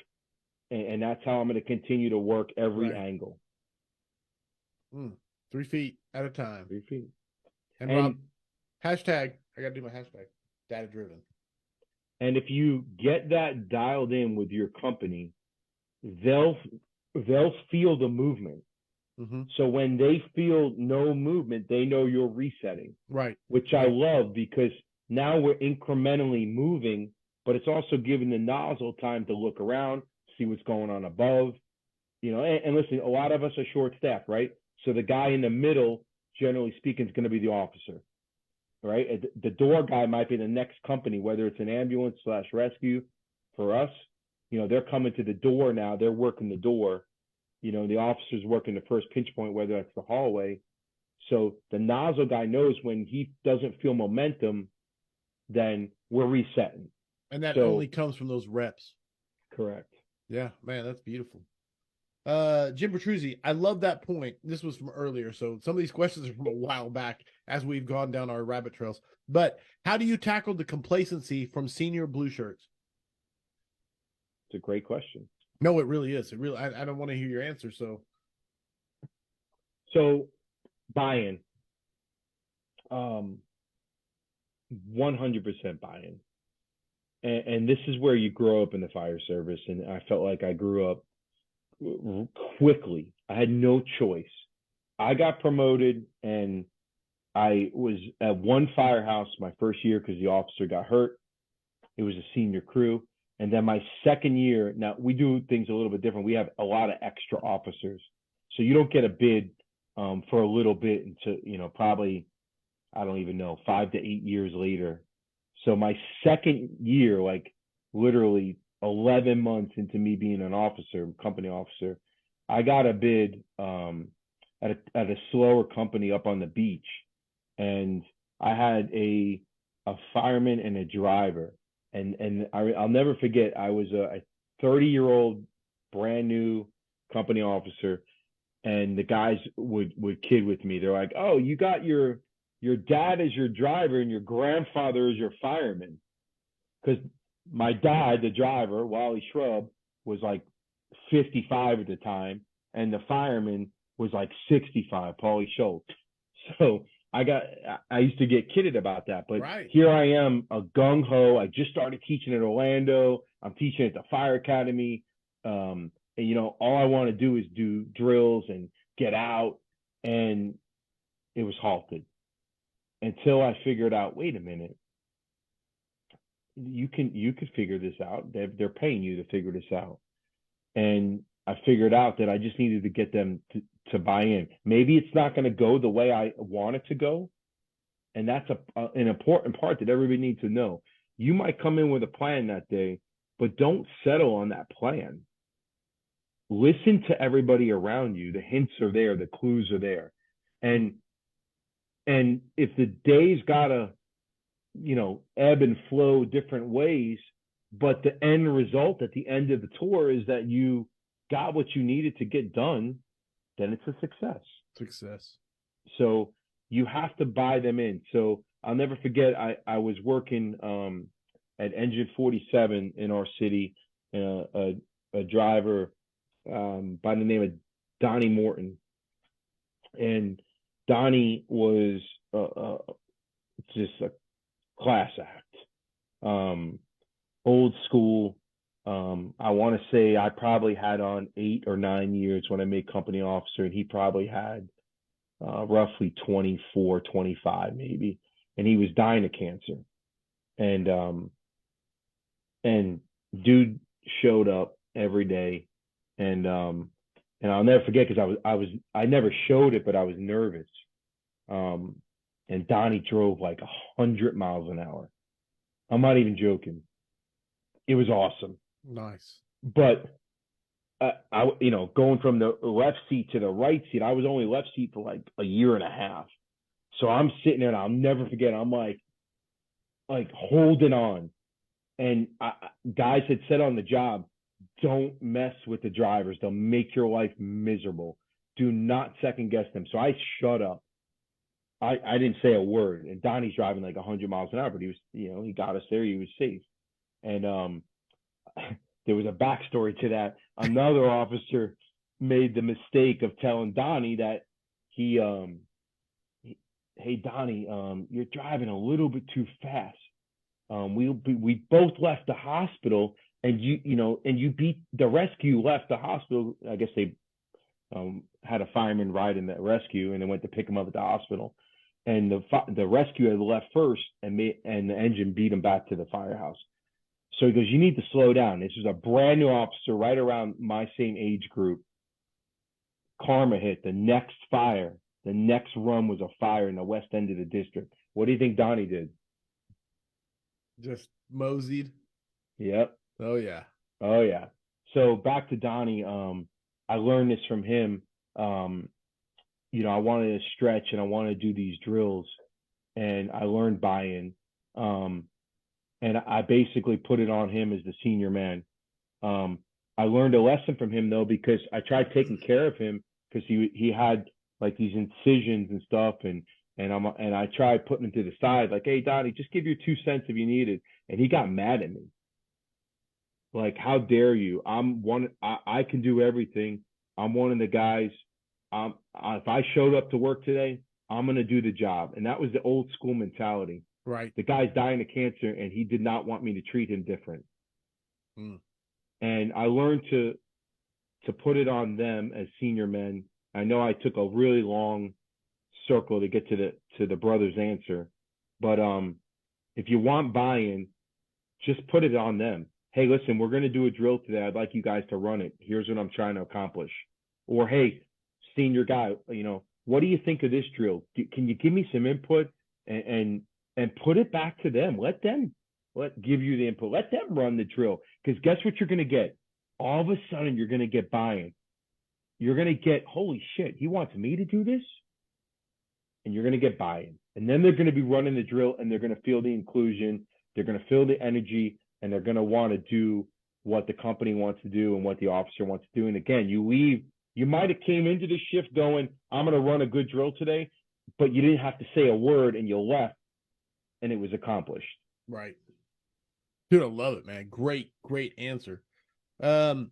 and that's how I'm going to continue to work every angle. 3 feet at a time. 3 feet. And Rob, hashtag, I got to do my hashtag, data driven. And if you get that dialed in with your company, they'll feel the movement. Mm-hmm. So when they feel no movement, they know you're resetting. Right. Which I love, because now we're incrementally moving, but it's also giving the nozzle time to look around, see what's going on above. And listen, a lot of us are short staffed, right? So the guy in the middle, generally speaking, is going to be the officer, right? The door guy might be the next company, whether it's an ambulance/rescue. For us, they're coming to the door now. They're working the door. The officer's working the first pinch point, whether that's the hallway. So the nozzle guy knows when he doesn't feel momentum, then we're resetting. And that only comes from those reps. Correct. Yeah, man, that's beautiful. Jim Petruzzi, I love that point. This was from earlier, so some of these questions are from a while back as we've gone down our rabbit trails. But how do you tackle the complacency from senior blue shirts? It's a great question. No, it really is. It really. I don't want to hear your answer. So buy-in, 100% buy-in, and this is where you grow up in the fire service. And I felt like I grew up quickly. I had no choice. I got promoted, and I was at one firehouse my first year because the officer got hurt. It was a senior crew. And then my second year, now we do things a little bit different. We have a lot of extra officers. So you don't get a bid for a little bit until, probably, I don't even know, 5 to 8 years later. So my second year, like literally 11 months into me being an officer, company officer, I got a bid at a slower company up on the beach. And I had a fireman and a driver. And I'll never forget, I was a 30-year-old brand new company officer, and the guys would kid with me. They're like, "Oh, you got your dad as your driver and your grandfather as your fireman," because my dad, the driver, Wally Shrub, was like 55 at the time, and the fireman was like 65, Paulie Schultz. So I used to get kidded about that, but Here I am, a gung-ho. I just started teaching at Orlando. I'm teaching at the fire academy. And all I want to do is do drills and get out. And it was halted until I figured out, wait a minute, you can figure this out. They're paying you to figure this out. And I figured out that I just needed to get them to buy in. Maybe it's not going to go the way I want it to go. And that's an important part that everybody needs to know. You might come in with a plan that day, but don't settle on that plan. Listen to everybody around you. The hints are there. The clues are there. And if the day's got to, ebb and flow different ways, but the end result at the end of the tour is that you got what you needed to get done, then it's a success. So you have to buy them in. So I'll never forget, I was working at Engine 47 in our city, a driver by the name of Donnie Morton. And Donnie was just a class act. Old school. I want to say I probably had on 8 or 9 years when I made company officer, and he probably had roughly 24, 25 maybe. And he was dying of cancer. And dude showed up every day. And I'll never forget, because I never showed it, but I was nervous. And Donnie drove like 100 miles an hour. I'm not even joking. It was awesome. Nice. But going from the left seat to the right seat, I was only left seat for like a year and a half. So I'm sitting there, and I'll never forget. I'm like holding on. And guys had said on the job, don't mess with the drivers. They'll make your life miserable. Do not second guess them. So I shut up. I didn't say a word. And Donnie's driving like 100 miles an hour, but he was, he got us there. He was safe. And there was a backstory to that. Another officer made the mistake of telling Donnie that hey Donnie, you're driving a little bit too fast. We both left the hospital, and you beat the rescue left the hospital. I guess they had a fireman ride in that rescue, and they went to pick him up at the hospital. And the rescue had left first, and the engine beat him back to the firehouse. So he goes, you need to slow down. This is a brand new officer right around my same age group. Karma hit. The next run was a fire in the west end of the district. What do you think Donnie did? Just moseyed. Yep. Oh yeah. So back to Donnie. I learned this from him. I wanted to stretch, and I wanted to do these drills, and I learned buy-in. And I basically put it on him as the senior man. I learned a lesson from him, though, because I tried taking care of him, because he had like these incisions and stuff, and I tried putting him to the side, like, hey Donnie, just give your 2 cents if you need it. And he got mad at me. Like, how dare you? I can do everything. I'm one of the guys. If I showed up to work today, I'm gonna do the job. And that was the old school mentality. Right. The guy's dying of cancer, and he did not want me to treat him different. And I learned to put it on them as senior men. I know I took a really long circle to get to the brother's answer, but if you want buy-in, just put it on them. Hey, listen, we're going to do a drill today. I'd like you guys to run it. Here's what I'm trying to accomplish. Or, hey, senior guy, what do you think of this drill? Can you give me some input? And put it back to them. Let them give you the input. Let them run the drill. Because guess what you're going to get? All of a sudden, you're going to get buy-in. You're going to get, holy shit, he wants me to do this? And you're going to get buy-in. And then they're going to be running the drill, and they're going to feel the inclusion. They're going to feel the energy, and they're going to want to do what the company wants to do and what the officer wants to do. And again, you might have came into the shift going, I'm going to run a good drill today, but you didn't have to say a word, and you left, and it was accomplished. Right. Dude, I love it, man. Great answer. I'm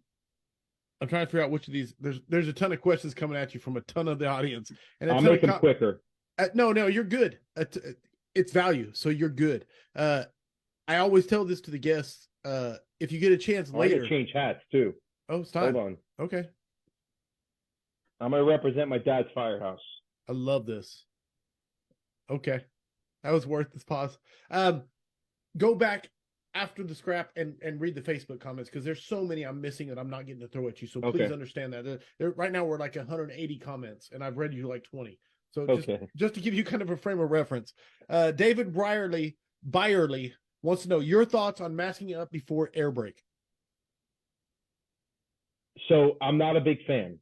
trying to figure out which of these. There's a ton of questions coming at you from a ton of the audience, and I'll make them quicker. No, you're good. It's value, so you're good. I always tell this to the guests. If you get a chance later, I gotta change hats too. Oh, it's time. Hold on. Okay. I'm gonna represent my dad's firehouse. I love this. Okay, that was worth this pause. Go back. after the scrap and read the Facebook comments, because there's so many I'm missing that I'm not getting to throw at you. So please Okay. understand that. Right now we're like 180 comments, and I've read you like 20. So Okay. just to give you kind of a frame of reference, David Byerly wants to know your thoughts on masking up before air brake. So I'm not a big fan.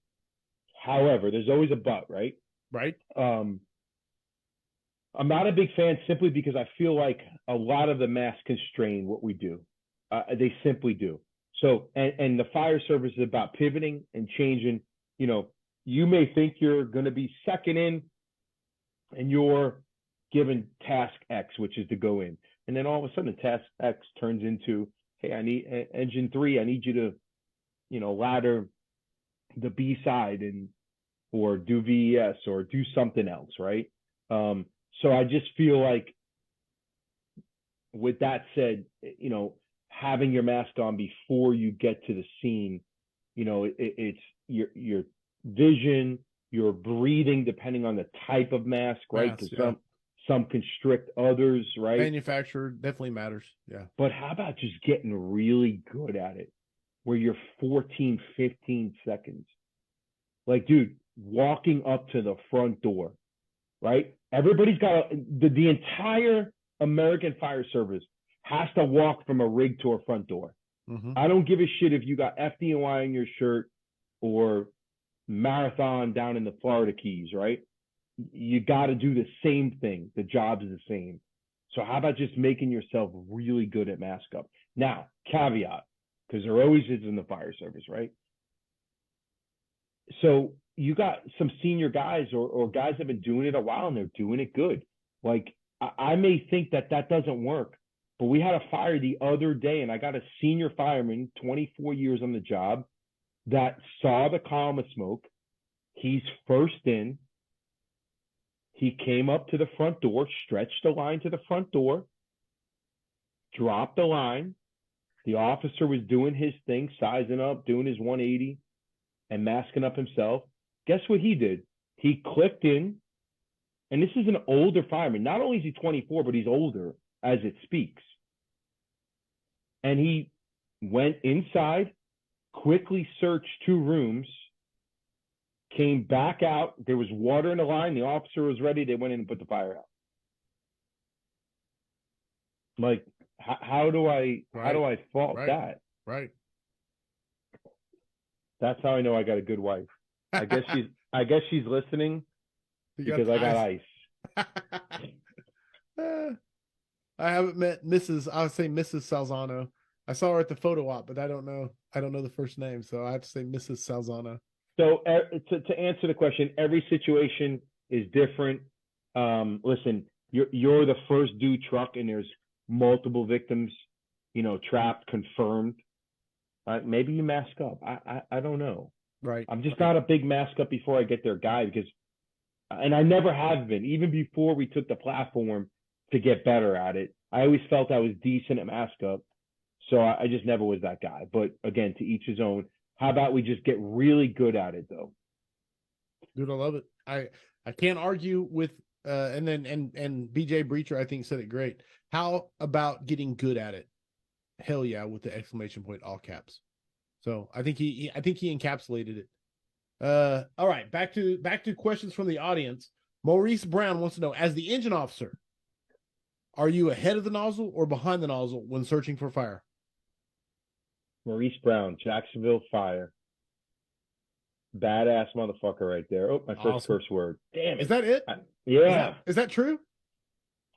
However, there's always a but, right? Right. I'm not a big fan simply because I feel like a lot of the masks constrain what we do. They simply do. So, and the fire service is about pivoting and changing. You know, you may think you're going to be second in and you're given task X, which is to go in. And then all of a sudden, task X turns into, hey, I need engine 3. I need you to, ladder the B side or do VES or do something else, right? So I just feel like, with that said, having your mask on before you get to the scene, it's your vision, your breathing, depending on the type of mask, right? Because some constrict others, right? Manufacturer definitely matters. Yeah. But how about just getting really good at it, where you're 14, 15 seconds? Like, dude, walking up to the front door, right? Everybody's got the entire American fire service has to walk from a rig to a front door. Mm-hmm. I don't give a shit if you got FDNY on your shirt or marathon down in the Florida Keys, right? You got to do the same thing. The job is the same. So how about just making yourself really good at mask up? Now, caveat, because there always is in the fire service, right? So you got some senior guys or guys that have been doing it a while and they're doing it good. Like, I may think that doesn't work, but we had a fire the other day and I got a senior fireman, 24 years on the job, that saw the column of smoke. He's first in. He came up to the front door, stretched the line to the front door, dropped the line. The officer was doing his thing, sizing up, doing his 180 and masking up himself. Guess what he did? He clicked in, and this is an older fireman. Not only is he 24, but he's older as it speaks. And he went inside, quickly searched 2 rooms, came back out. There was water in the line. The officer was ready. They went in and put the fire out. Like, how do I fault that? Right. That's how I know I got a good wife. I guess she's listening because I got ice. I haven't met Mrs. I would say Mrs. Salzano. I saw her at the photo op, but I don't know the first name, so I have to say Mrs. Salzano. So to answer the question, every situation is different. Listen, you're the first due truck, and there's multiple victims, trapped, confirmed. Maybe you mask up. I don't know. Right. I'm just not a big mask up before I get there guy because, and I never have been, even before we took the platform to get better at it. I always felt I was decent at mask up. So I just never was that guy. But again, to each his own. How about we just get really good at it though? Dude, I love it. I can't argue with and BJ Breacher, I think, said it great. How about getting good at it? Hell yeah, with the exclamation point, all caps. So I think he encapsulated it. All right, back to questions from the audience. Maurice Brown wants to know, as the engine officer, are you ahead of the nozzle or behind the nozzle when searching for fire? Maurice Brown, Jacksonville Fire. Badass motherfucker right there. Oh, my first curse word. Damn it. Is that it? Yeah. Is that true?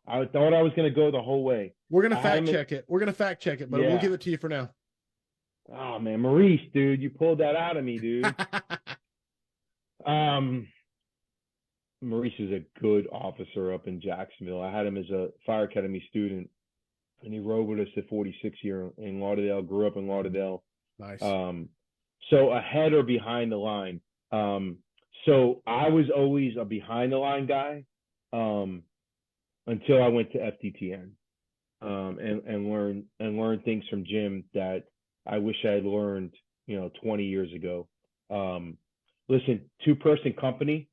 I thought I was going to go the whole way. We're going to fact check it. But we'll give it to you for now. Oh, man. Maurice, dude, you pulled that out of me, dude. Maurice is a good officer up in Jacksonville. I had him as a fire academy student, and he rode with us at 46 year in Lauderdale, grew up in Lauderdale. Nice. So ahead or behind the line. So I was always a behind the line guy until I went to FDTN and learned things from Jim that I wish I had learned, 20 years ago. Listen, 2-person company,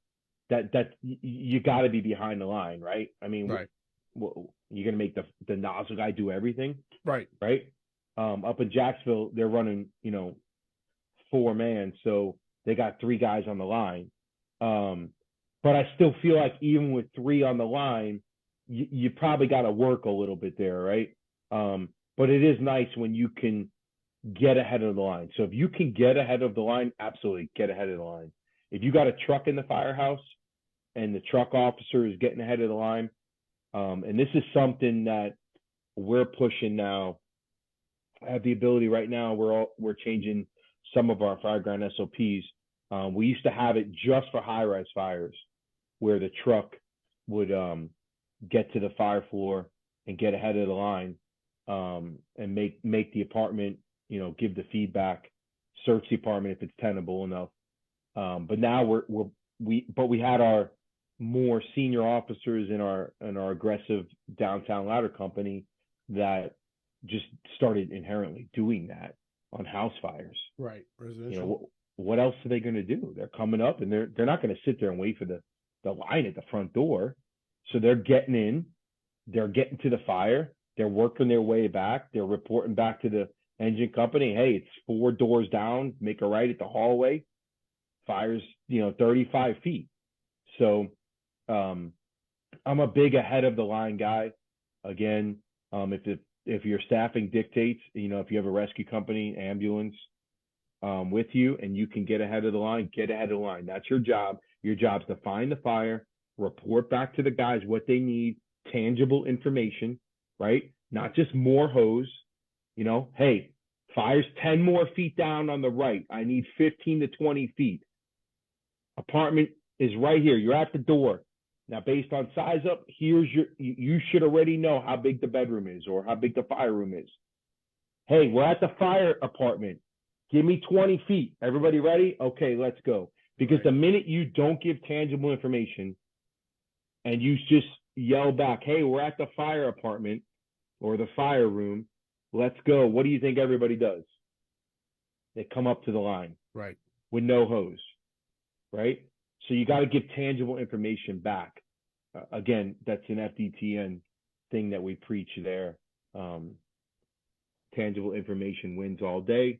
that you got to be behind the line, right? I mean, right. you're gonna make the nozzle guy do everything, Right. right? Up in Jacksonville, they're running, 4-man, so they got 3 guys on the line. But I still feel like even with 3 on the line, you probably got to work a little bit there, right? But it is nice when you can get ahead of the line. So if you can get ahead of the line, absolutely get ahead of the line. If you got a truck in the firehouse and the truck officer is getting ahead of the line, and this is something that we're pushing now. I have the ability right now. We're changing some of our fire ground SOPs. We used to have it just for high-rise fires, where the truck would get to the fire floor and get ahead of the line, and make the apartment, give the feedback, search the apartment if it's tenable enough. But now we had our more senior officers in our aggressive downtown ladder company that just started inherently doing that on house fires. Right. Residential. What else are they going to do? They're coming up, and they're not going to sit there and wait for the line at the front door. So they're getting in, they're getting to the fire, they're working their way back, they're reporting back to the engine company, hey, it's 4 doors down, make a right at the hallway, fire's 35 feet. So I'm a big ahead of the line guy. Again, if your staffing dictates, if you have a rescue company, ambulance with you, and you can get ahead of the line, get ahead of the line. That's your job. Your job's to find the fire, report back to the guys what they need, tangible information, right? Not just more hose. Hey, fire's 10 more feet down on the right. I need 15 to 20 feet. Apartment is right here. You're at the door. Now, based on size up, you should already know how big the bedroom is or how big the fire room is. Hey, we're at the fire apartment. Give me 20 feet. Everybody ready? Okay, let's go. Because the minute you don't give tangible information and you just yell back, hey, we're at the fire apartment or the fire room, let's go. What do you think everybody does? They come up to the line. Right. With no hose. Right? So you got to give tangible information back. Again, that's an FDTN thing that we preach there. Tangible information wins all day.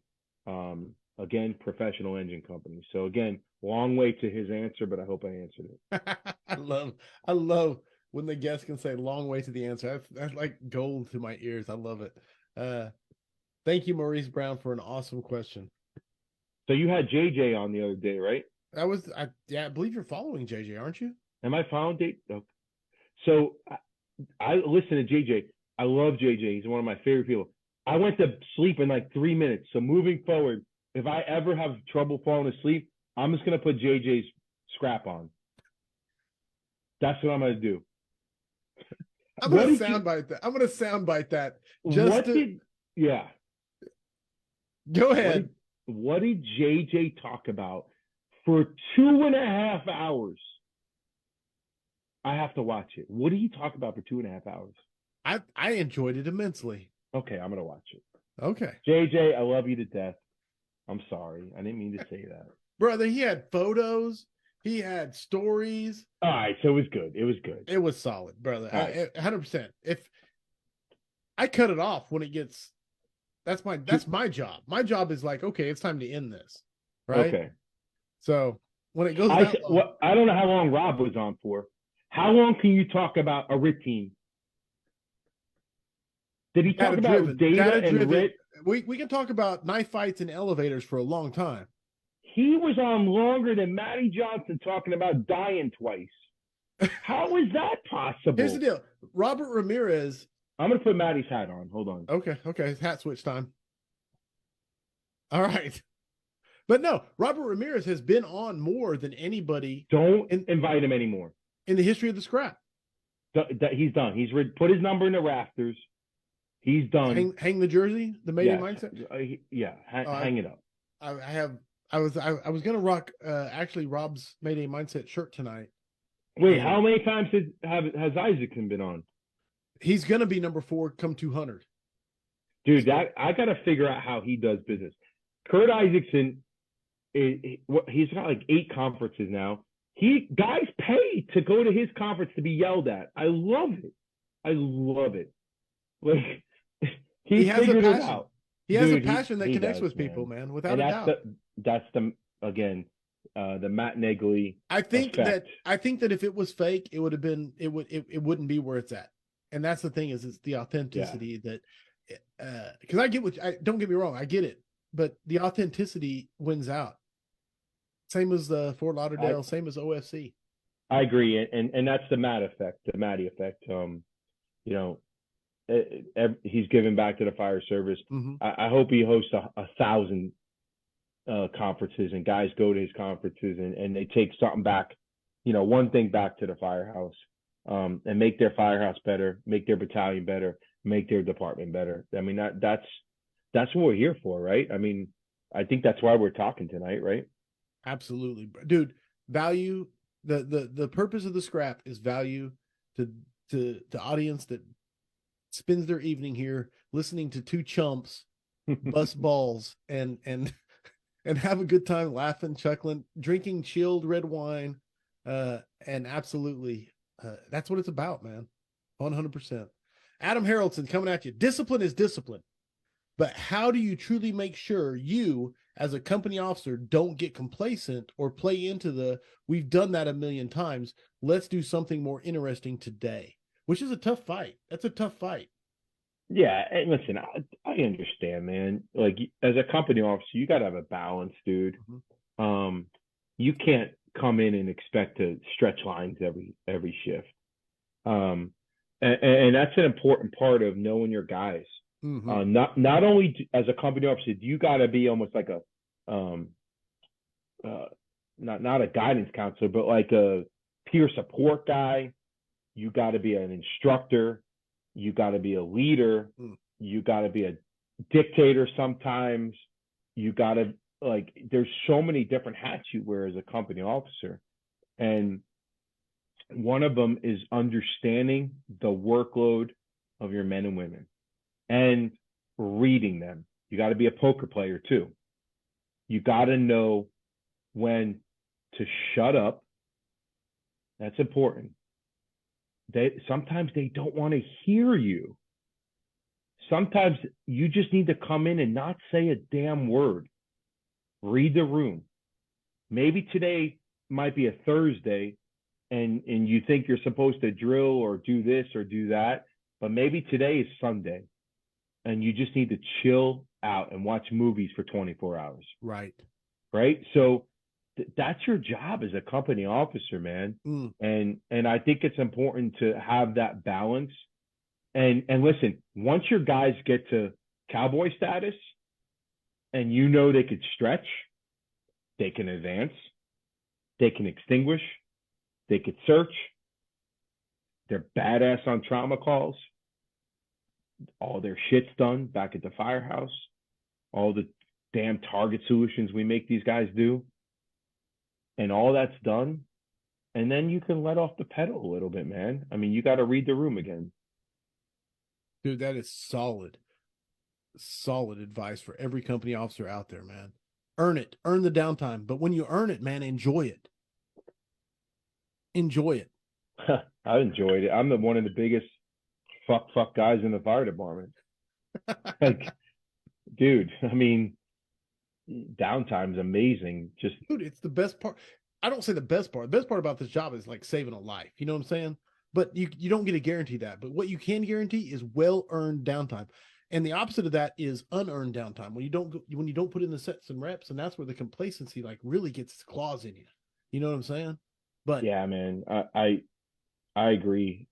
Again, professional engine company. So again, long way to his answer, but I hope I answered it. I love when the guest can say long way to the answer. That's like gold to my ears. I love it. Thank you, Maurice Brown, for an awesome question. So you had JJ on the other day, right? I believe you're following JJ, aren't you? Am I following Dave? Okay. So I listen to JJ. I love JJ. He's one of my favorite people. I went to sleep in like 3 minutes. So moving forward, if I ever have trouble falling asleep, I'm just going to put JJ's scrap on. That's what I'm going to do. I'm going to soundbite that. Yeah. Go ahead. What did JJ talk about for 2.5 hours? I have to watch it. What did he talk about for 2.5 hours? I enjoyed it immensely. Okay, I'm going to watch it. Okay. JJ, I love you to death. I'm sorry. I didn't mean to say that. Brother, he had photos. He had stories. All right, so it was good. It was good. It was solid, brother. Right. 100%. If I cut it off when it gets, that's my job. My job is like, okay, it's time to end this. Right? Okay. So when it goes I don't know how long Rob was on for. How long can you talk about a RIT team? Did he talk about data and RIT? We can talk about knife fights and elevators for a long time. He was on longer than Matty Johnson talking about dying twice. How is that possible? Here's the deal. Robert Ramirez. I'm going to put Matty's hat on. Hold on. Okay. It's hat switch time. All right. But no, Robert Ramirez has been on more than anybody. Don't invite him anymore. In the history of the scrap. He's done. He's put his number in the rafters. He's done. Hang the jersey, the Mayday mindset. Hang it up. I was gonna rock actually Rob's Mayday mindset shirt tonight. Wait, how many times has Isaacson been on? He's gonna be number 4 come 200. Dude, I gotta figure out how he does business. Kurt Isaacson, he's got like 8 conferences now. Guys pay to go to his conference to be yelled at. I love it. I love it. Like He he has a figured it passion. out, He has a dude. passion that He connects does, with people, man. man, without And a doubt. that's the again the Matt Negley I think effect. that I think that if it was fake, it would have been it wouldn't be where it's at. And that's the thing is it's the Yeah, authenticity that because I get what I don't get me wrong, I get it, but the authenticity wins out. Same as the Fort I Lauderdale, same as OFC. I agree, and that's the Matt effect, the Matty effect. You know, he's giving back to the fire service. Mm-hmm. I hope he hosts 1,000 conferences and guys go to his conferences and they take something back, one thing back to the firehouse, and make their firehouse better, make their battalion better, make their department better. I mean, that's what we're here for, right? I mean, I think that's why we're talking tonight, right? Absolutely, dude. Value the purpose of the scrap is value to the audience that spends their evening here listening to two chumps bust balls and have a good time laughing, chuckling, drinking chilled red wine, and absolutely, that's what it's about, man. 100%. Adam Harrelson coming at you. Discipline is discipline. But how do you truly make sure you, as a company officer, don't get complacent or play into we've done that a million times. Let's do something more interesting today, which is a tough fight. That's a tough fight. Yeah, and listen, I understand, man. Like as a company officer, you got to have a balance, dude. Mm-hmm. You can't come in and expect to stretch lines every shift. And that's an important part of knowing your guys. Mm-hmm. Not only as a company officer, you got to be almost like a um uh not a guidance counselor, but like a peer support guy. You got to be an instructor. You got to be a leader. You got to be a dictator sometimes. You got to like. There's so many different hats you wear as a company officer, and one of them is understanding the workload of your men and women and reading them. You got to be a poker player too. You got to know when to shut up. That's important. Sometimes they don't want to hear you. Sometimes you just need to come in and not say a damn word. Read the room. Maybe today might be a Thursday and you think you're supposed to drill or do this or do that, but maybe today is Sunday and you just need to chill out and watch movies for 24 hours. Right. Right? So that's your job as a company officer, man. And I think it's important to have that balance. And listen, once your guys get to cowboy status and they could stretch, they can advance, they can extinguish, they could search, they're badass on trauma calls, all their shit's done back at the firehouse, all the damn target solutions we make these guys do, and all that's done, and then you can let off the pedal a little bit, man. I mean, you got to read the room again. Dude, that is solid advice for every company officer out there, man. Earn it, earn the downtime. But when you earn it, man, enjoy it. Enjoy it. I enjoyed it. I'm one of the biggest fuck guys in the fire department. Like, dude, I mean, downtime's amazing. Just, dude, it's the best part. I don't say the best part. The best part about this job is like saving a life. You know what I'm saying? But you don't get to guarantee that. But what you can guarantee is well-earned downtime. And the opposite of that is unearned downtime. When you don't put in the sets and reps, and that's where the complacency like really gets its claws in you. You know what I'm saying? But yeah, man, I agree.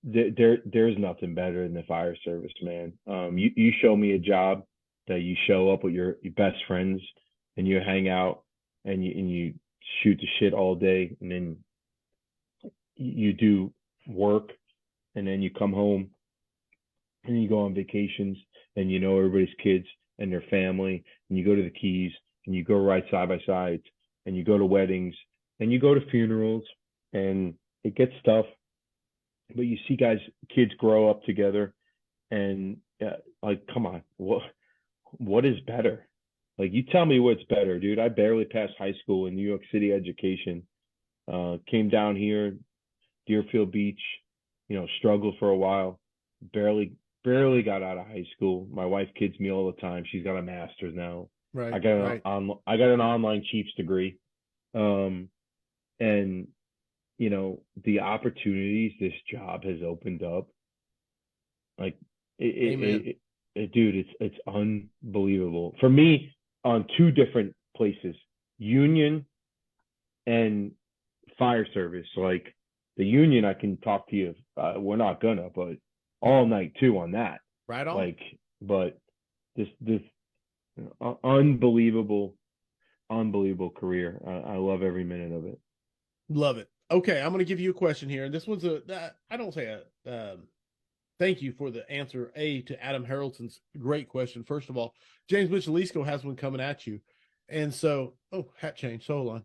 There's nothing better than the fire service, man. You show me a job that you show up with your best friends and you hang out and you shoot the shit all day, and then you do work, and then you come home and you go on vacations, and everybody's kids and their family, and you go to the Keys and you go ride side by sides, and you go to weddings and you go to funerals, and it gets tough, but you see kids grow up together, and like, come on, what is better? Like, you tell me what's better, dude. I barely passed high school in New York City education. Came down here, Deerfield Beach, struggled for a while, barely got out of high school. My wife kids me all the time. She's got a master's now. Right. I got an online Chiefs degree. Um, and the opportunities this job has opened up, like Amen. dude, it's unbelievable for me on two different places, union and fire service. Like the union, I can talk to you. We're not gonna, but all night too on that. Right on. Like, but this unbelievable, unbelievable career. I love every minute of it. Love it. Okay, I'm going to give you a question here. And this one's I don't say thank you for the answer to Adam Harrelson's great question. First of all, James Michelisco has one coming at you. And so, hat change. So hold on.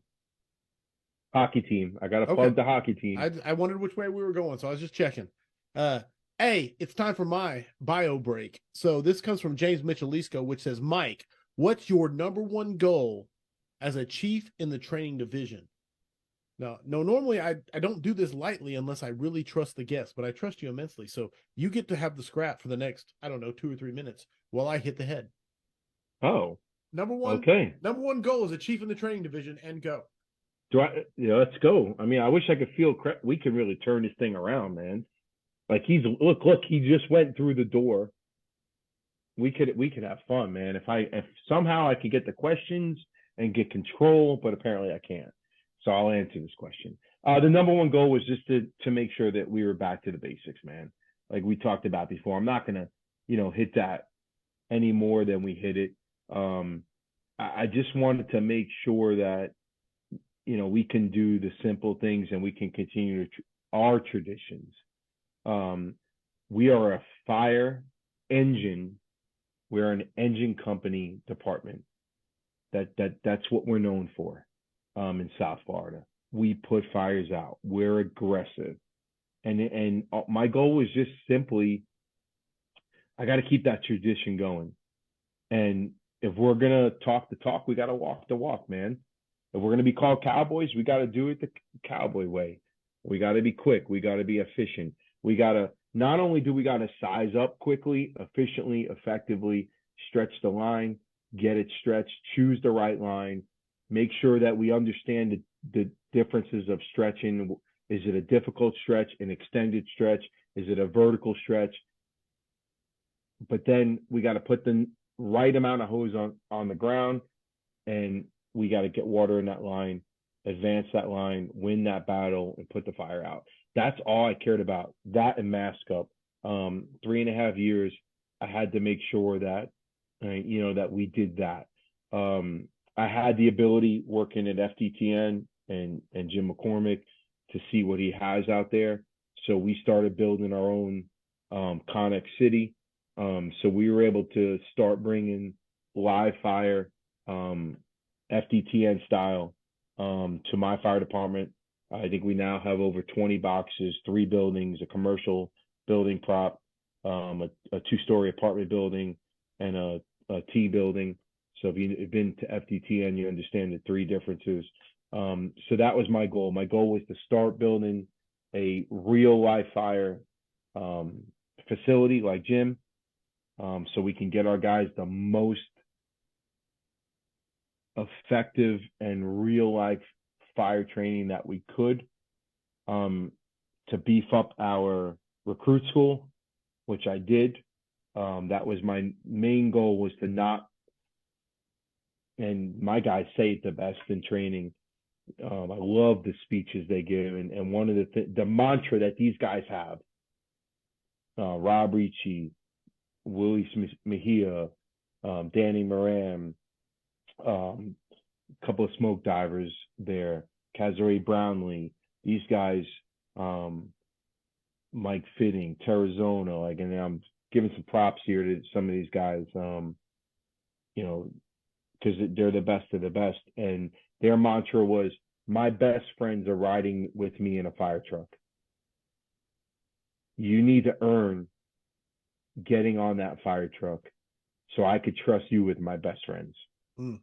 Hockey team. I got to Okay. plug the hockey team. I wondered which way we were going, so I was just checking. It's time for my bio break. So this comes from James Michelisco, which says, Mike, what's your number one goal as a chief in the training division? Now, no, normally I don't do this lightly unless I really trust the guest, but I trust you immensely. So you get to have the scrap for the next, 2 or 3 minutes while I hit the head. Oh, Number one, okay. Number one goal as a chief in the training division, and go. Let's go. I mean, I wish I could feel we can really turn this thing around, man. Like look, he just went through the door. We could have fun, man. If somehow I could get the questions and get control, but apparently I can't. So I'll answer this question. The number one goal was just to make sure that we were back to the basics, man. Like we talked about before. I'm not gonna, hit that any more than we hit it. I just wanted to make sure that we can do the simple things and we can continue our traditions. We are a fire engine. We're an engine company department. That's what we're known for. In South Florida, we put fires out. We're aggressive, and my goal was just simply, I got to keep that tradition going. And if we're gonna talk the talk, we got to walk the walk, man. If we're gonna be called cowboys, we got to do it the cowboy way. We got to be quick. We got to be efficient. We got to not only do we got to size up quickly, efficiently, effectively, stretch the line, get it stretched, choose the right line. Make sure that we understand the differences of stretching. Is it a difficult stretch, an extended stretch? Is it a vertical stretch? But then we got to put the right amount of hose on the ground, and we got to get water in that line, advance that line, win that battle, and put the fire out. That's all I cared about. That and mask up. 3.5 years, I had to make sure that, that we did that. I had the ability working at FTTN and Jim McCormick to see what he has out there. So we started building our own Connex City. So we were able to start bringing live fire, FTTN style, to my fire department. I think we now have over 20 boxes, 3 buildings, a commercial building prop, a 2-story apartment building, and a T building. So if you've been to FTTN, you understand the 3 differences. So that was my goal. My goal was to start building a real live fire facility like Jim, so we can get our guys the most effective and real life fire training that we could, to beef up our recruit school, which I did. That was my main goal, was to not, and my guys say it the best in training. I love the speeches they give, and one of the mantra that these guys have, Rob Ricci, Willie Mejia, Danny Moran, a couple of smoke divers there, Kazari Brownlee, these guys, Mike Fitting, Terrazona, and I'm giving some props here to some of these guys, because they're the best of the best. And their mantra was, my best friends are riding with me in a fire truck. You need to earn getting on that fire truck so I could trust you with my best friends. Hold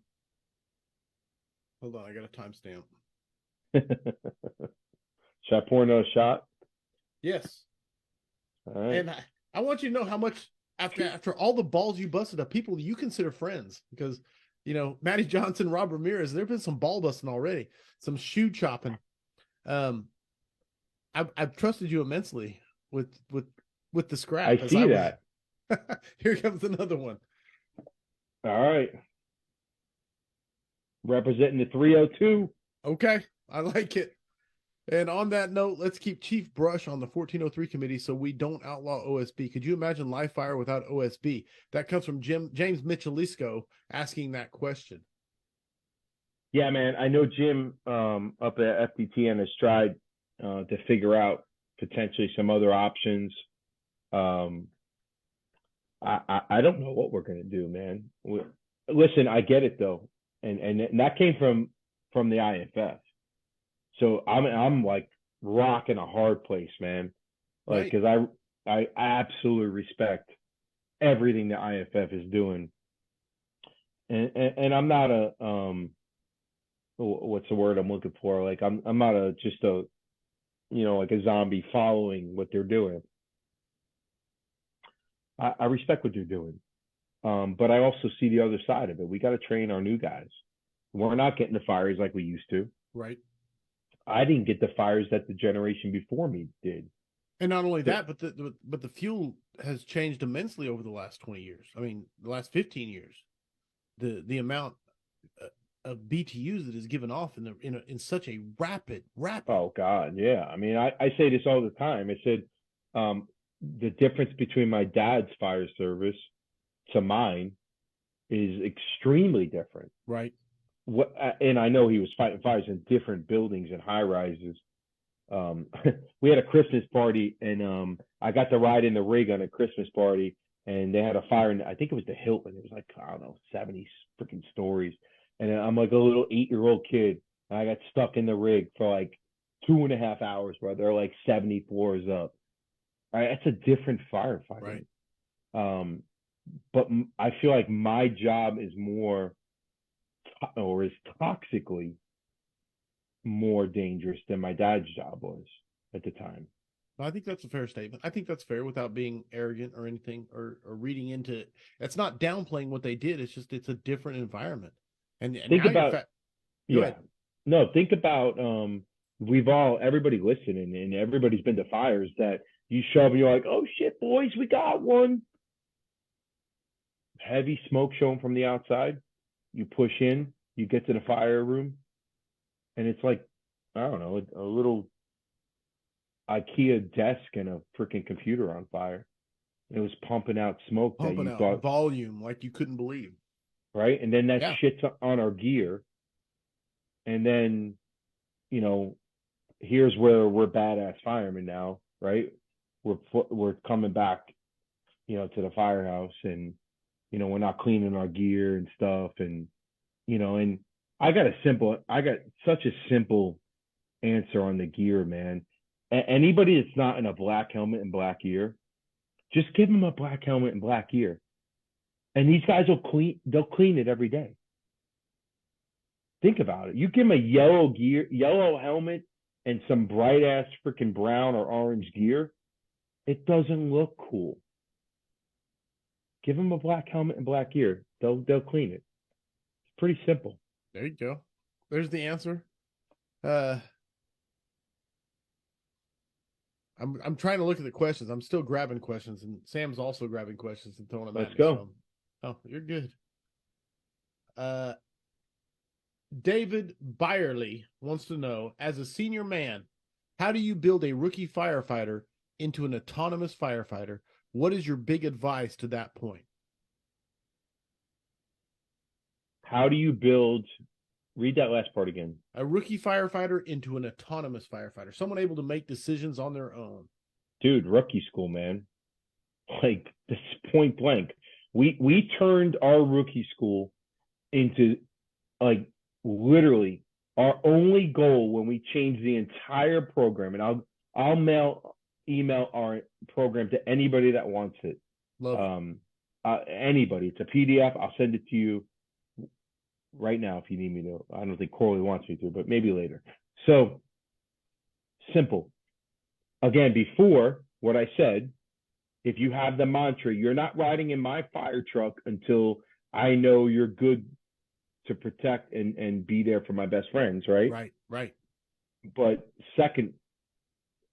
on, I got a timestamp. Should I pour another shot? Yes. All right. And I want you to know how much after all the balls you busted of people you consider friends, because Matty Johnson, Rob Ramirez, there've been some ball busting already, some shoe chopping. I've trusted you immensely with the scrap. I see that. Here comes another one. All right. Representing the 302. Okay, I like it. And on that note, let's keep Chief Brush on the 1403 committee so we don't outlaw OSB. Could you imagine live fire without OSB? That comes from James Michelisco asking that question. Yeah, man. I know Jim up at FDTN has tried to figure out potentially some other options. I don't know what we're gonna do, man. Listen, I get it though, and that came from the IFF. So I'm like rocking a hard place, man. Like, Right. because I absolutely respect everything the IFF is doing, and I'm not a what's the word I'm looking for? Like I'm not just a like a zombie following what they're doing. I respect what they're doing, but I also see the other side of it. We got to train our new guys. We're not getting the fires like we used to. Right. I didn't get the fires that the generation before me did. And not only that, but the fuel has changed immensely over the last 20 years. I mean, the last 15 years. The amount of BTUs that is given off in such a rapid. Oh God, yeah. I mean, I say this all the time. I said the difference between my dad's fire service to mine is extremely different. Right. And I know he was fighting fires in different buildings and high rises. We had a Christmas party, and I got to ride in the rig on a Christmas party, and they had a fire in, I think it was the Hilton. It was like, I don't know, 70 freaking stories. And I'm like a little 8-year-old kid, and I got stuck in the rig for like 2.5 hours, bro. They're like 70 floors up. All right, that's a different firefighting. Right. But I feel like my job is more, or is toxically more dangerous than my dad's job was at the time. I think that's a fair statement. I think that's fair without being arrogant or anything or reading into it. It's not downplaying what they did. It's just it's a different environment. And Think now about, Go yeah. ahead. No, think about everybody listening, and everybody's been to fires that you show up and you're like, oh shit, boys, we got one. Heavy smoke showing from the outside. You push in, you get to the fire room, and it's like, I don't know, a little IKEA desk and a freaking computer on fire. It was pumping out smoke that Pumping you out thought, volume like you couldn't believe. right? And then that Yeah. shit's on our gear. And then, you know, here's where we're badass firemen now, right? We're coming back, to the firehouse, and we're not cleaning our gear and stuff, and and I got such a simple answer on the gear, man. Anybody that's not in a black helmet and black gear, just give them a black helmet and black gear, and these guys they'll clean it every day. Think about it. You give them a yellow helmet and some bright ass freaking brown or orange gear, it doesn't look cool. Give them a black helmet and black gear. They'll clean it. It's pretty simple. There you go. There's the answer. I'm trying to look at the questions. I'm still grabbing questions, and Sam's also grabbing questions and throwing them Let's at me. go. So, oh, you're good. David Byerly wants to know, as a senior man, how do you build a rookie firefighter into an autonomous firefighter? What is your big advice to that point? How do you read that last part again? A rookie firefighter into an autonomous firefighter, someone able to make decisions on their own. Dude, rookie school, man. Like, this point blank. We turned our rookie school into, like, literally our only goal when we changed the entire program, and I'll email our program to anybody that wants it. Love Anybody. It's a PDF. I'll send it to you right now if you need me to. I don't think Corley wants me to, but maybe later. So simple. Again, before what I said, If you have the mantra, you're not riding in my fire truck until I know you're good to protect and be there for my best friends, right? Right, right. But second,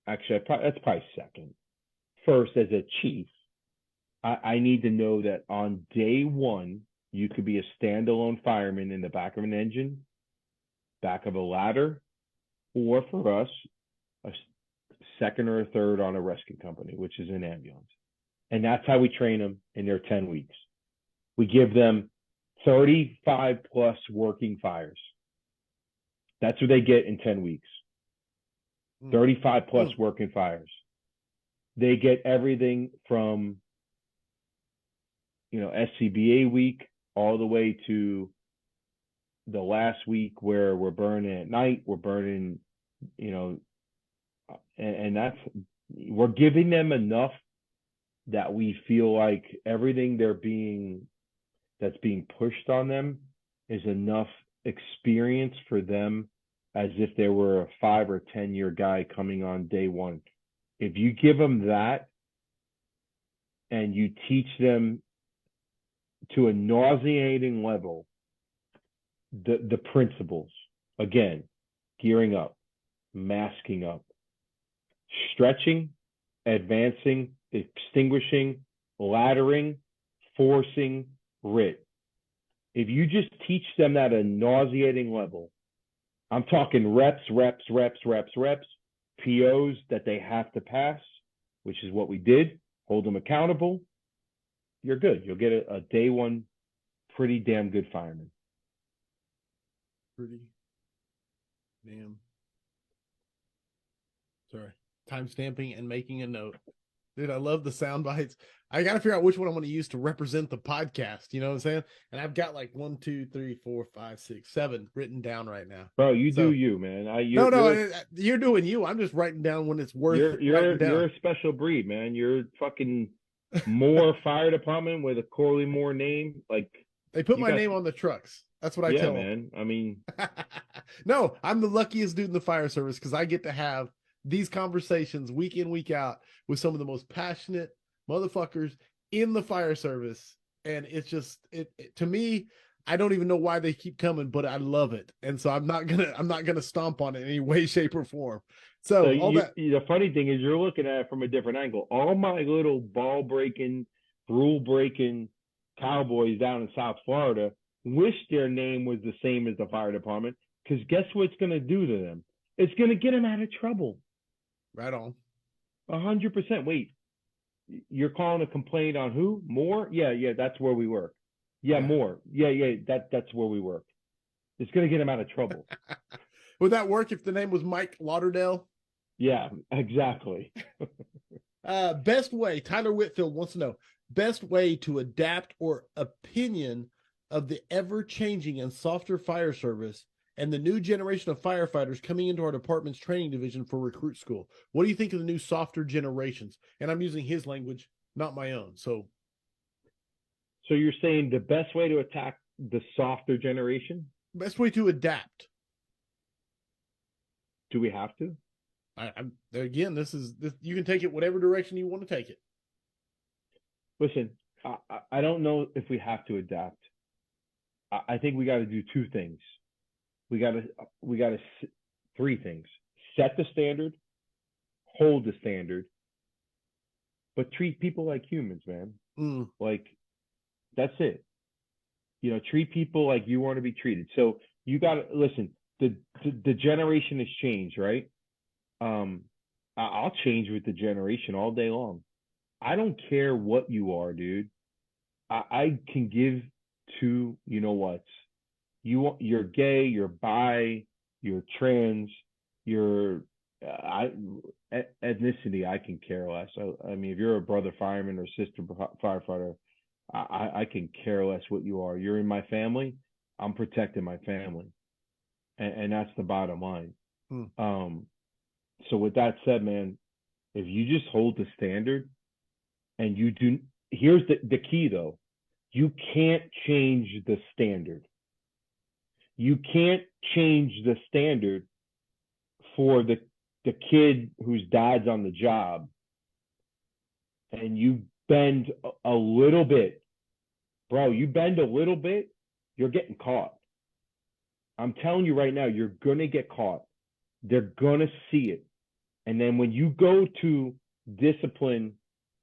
actually, that's probably second. First, as a chief, I need to know that on day one, you could be a standalone fireman in the back of an engine, back of a ladder, or for us, a second or a third on a rescue company, which is an ambulance. And that's how we train them in their 10 weeks. We give them 35 plus working fires. That's what they get in 10 weeks. 35 plus working fires. They get everything from, SCBA week all the way to the last week where we're burning at night, we're burning, and we're giving them enough that we feel like everything that's being pushed on them is enough experience for them as if they were a 5 or 10-year guy coming on day one. If you give them that and you teach them to a nauseating level the principles, again, gearing up, masking up, stretching, advancing, extinguishing, laddering, forcing, RIT. If you just teach them that at a nauseating level, I'm talking reps, POs that they have to pass, which is what we did, hold them accountable, you're good. You'll get a day one pretty damn good fireman. Pretty damn. Sorry. Time stamping and making a note. Dude, I love the sound bites. I got to figure out which one I'm going to use to represent the podcast. You know what I'm saying? And I've got like 1, 2, 3, 4, 5, 6, 7 written down right now. Bro, you do you, man. You're doing you. I'm just writing down when it's worth writing down. You're a special breed, man. You're fucking Moore Fire Department with a Corley Moore name. Like, they put my name on the trucks. That's what I tell man. them. I mean, no, I'm the luckiest dude in the fire service because I get to have these conversations week in, week out with some of the most passionate motherfuckers in the fire service. And it's just, to me, I don't even know why they keep coming, but I love it. And so I'm not gonna stomp on it in any way, shape, or form. So the funny thing is you're looking at it from a different angle. All my little ball breaking, rule breaking cowboys down in South Florida wish their name was the same as the fire department, because guess what it's going to do to them? It's going to get them out of trouble. Right on. 100%. Wait, you're calling a complaint on who? Moore? Yeah, that's where we work. Yeah, Moore. Yeah, that's where we work. It's going to get them out of trouble. Would that work if the name was Mike Lauderdale? Yeah, exactly. Best way, Tyler Whitfield wants to know, best way to adapt or opinion of the ever-changing and softer fire service and the new generation of firefighters coming into our department's training division for recruit school. What do you think of the new softer generations? And I'm using his language, not my own. So you're saying the best way to attack the softer generation? Best way to adapt. Do we have to? Again, this you can take it whatever direction you want to take it. Listen, I don't know if we have to adapt. I think we got to do two things. We got to three things: set the standard, hold the standard, but treat people like humans, man. Like, that's it. Treat people like you want to be treated. So you got to listen. The generation has changed, right? I'll change with the generation all day long. I don't care what you are, dude. I can give two, what's. You're gay, you're bi, you're trans, you're ethnicity. I can care less. I mean, if you're a brother fireman or sister firefighter, I can care less what you are. You're in my family. I'm protecting my family, and that's the bottom line. So with that said, man, if you just hold the standard and you do, here's the key though, you can't change the standard. You can't change the standard for the kid whose dad's on the job and you bend a little bit, bro, you bend a little bit, you're getting caught. I'm telling you right now, you're going to get caught. They're going to see it. And then when you go to discipline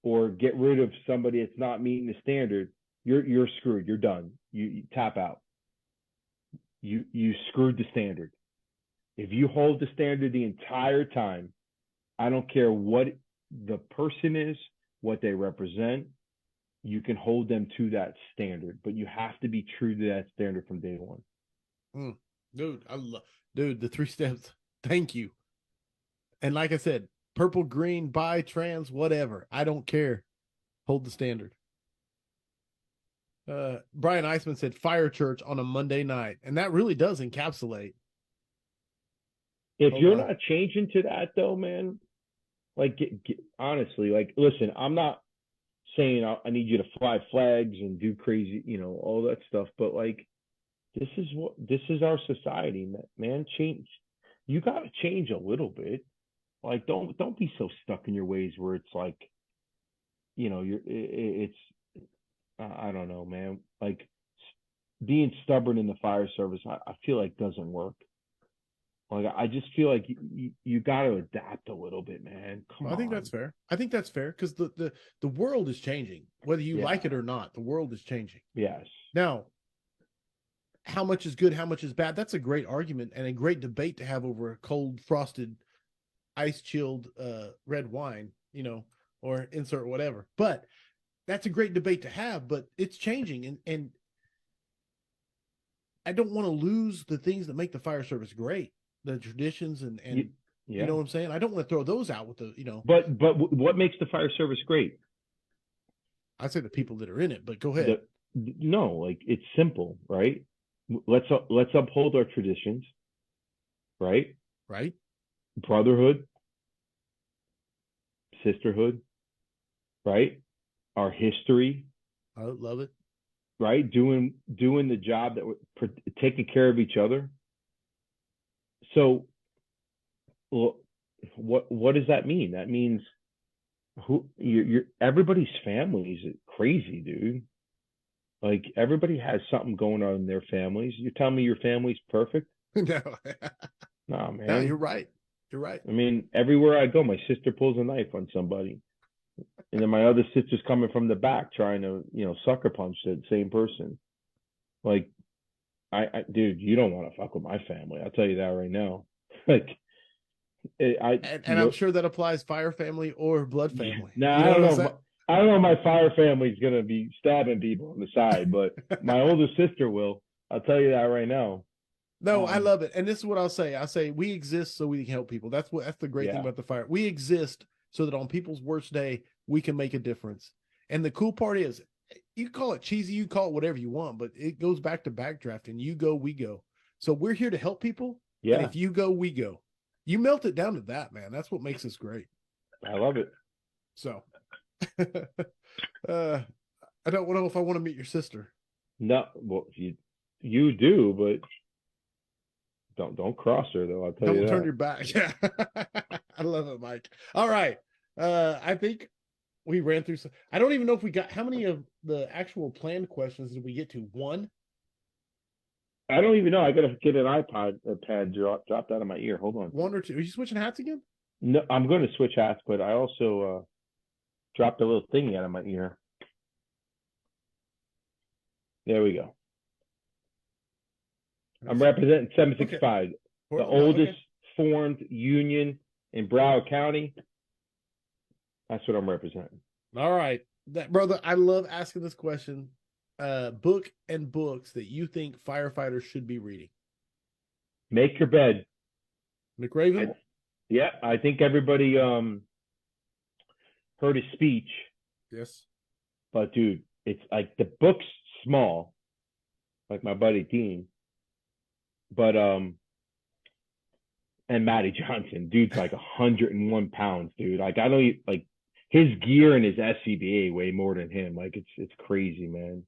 or get rid of somebody that's not meeting the standard, you're screwed. You're done. You tap out. You screwed the standard. If you hold the standard the entire time, I don't care what the person is, what they represent, you can hold them to that standard, but you have to be true to that standard from day one. Dude, the 3 steps. Thank you. And like I said, purple, green, bi, trans, whatever. I don't care. Hold the standard. Brian Eisman said fire church on a Monday night. And that really does encapsulate. If you're not changing to that though, man, like honestly, like, listen, I'm not saying I need you to fly flags and do crazy, all that stuff. But like, this is our society, man. Change. You got to change a little bit. Like, don't be so stuck in your ways where it's like, it's, I don't know, man. Like, being stubborn in the fire service, I feel like doesn't work. Like, I just feel like you got to adapt a little bit, man. Come on. I think that's fair. Because the world is changing, whether you like it or not. The world is changing. Yes. Now, how much is good, how much is bad? That's a great argument and a great debate to have over a cold, frosted, ice chilled red wine, or insert whatever. But that's a great debate to have. But it's changing, and I don't want to lose the things that make the fire service great. The traditions and you know what I'm saying? I don't want to throw those out with the. But what makes the fire service great? I'd say the people that are in it, but go ahead. No, like, it's simple, right? Let's uphold our traditions, right? Right. Brotherhood, sisterhood, right? Our history. I love it. Right? Doing the job that we're taking care of each other. So, what does that mean? That means everybody's family is crazy, dude. Like, everybody has something going on in their families. You tell me your family's perfect? No. No, man. No, you're right. You're right. I mean, everywhere I go, my sister pulls a knife on somebody, and then my other sister's coming from the back trying to, sucker punch that same person. Like, dude, you don't want to fuck with my family. I'll tell you that right now. Like, I'm sure that applies fire family or blood family. No, I don't know. I don't know if my fire family's gonna be stabbing people on the side, but my older sister will. I'll tell you that right now. No, I love it. And this is what I'll say. I say we exist so we can help people. That's the great thing about the fire. We exist so that on people's worst day, we can make a difference. And the cool part is, you call it cheesy, you call it whatever you want, but it goes back to backdrafting. You go, we go. So we're here to help people. Yeah. And if you go, we go. You melt it down to that, man. That's what makes us great. I love it. So, I don't know if I want to meet your sister. No, well, you do, but don't cross her though. I'll tell you that. Don't turn your back. Yeah, I love it, Mike. All right, I think we ran through some. I don't even know if we got how many of the actual planned questions did we get to? One. I don't even know. I gotta get an pad dropped out of my ear. Hold on. One or two. Are you switching hats again? No, I'm going to switch hats, but I also dropped a little thingy out of my ear. There we go. I'm representing 765, okay. The oldest formed union in Broward County. That's what I'm representing. All right, brother. I love asking this question. Book and books that you think firefighters should be reading. Make Your Bed. McRaven? I think everybody heard his speech. Yes. But dude, it's like the book's small, like my buddy Dean. But and Matty Johnson, dude's like 101 pounds, dude. Like, I don't like his gear and his SCBA way more than him. Like, it's crazy, man.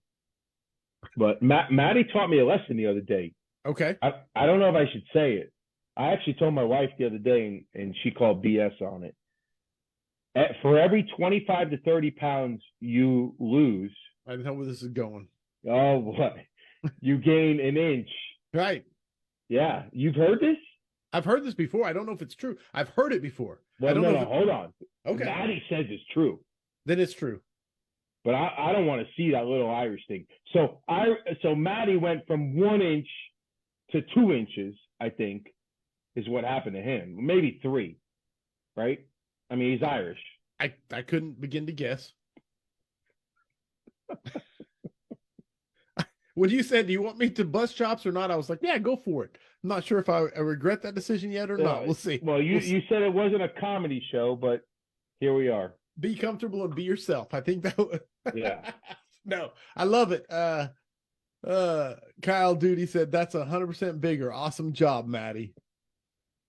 But Matty taught me a lesson the other day. Okay. I don't know if I should say it. I actually told my wife the other day, and she called BS on it. For every 25 to 30 pounds you lose, I know where this is going. oh what? You gain an inch. Right. Yeah. You've heard this? I've heard this before. I don't know if it's true. I've heard it before. Well, I don't know. hold on. Okay. Maddie says it's true. Then it's true. But I don't want to see that little Irish thing. So Maddie went from 1 inch to 2 inches, I think, is what happened to him. Maybe 3, right? I mean, he's Irish. I couldn't begin to guess. When you said, do you want me to bust chops or not? I was like, yeah, go for it. I'm not sure if I regret that decision yet or not. We'll see. Well, you said it wasn't a comedy show, but here we are. Be comfortable and be yourself. I think that yeah. No, I love it. Kyle Duty said that's 100% bigger. Awesome job, Maddie.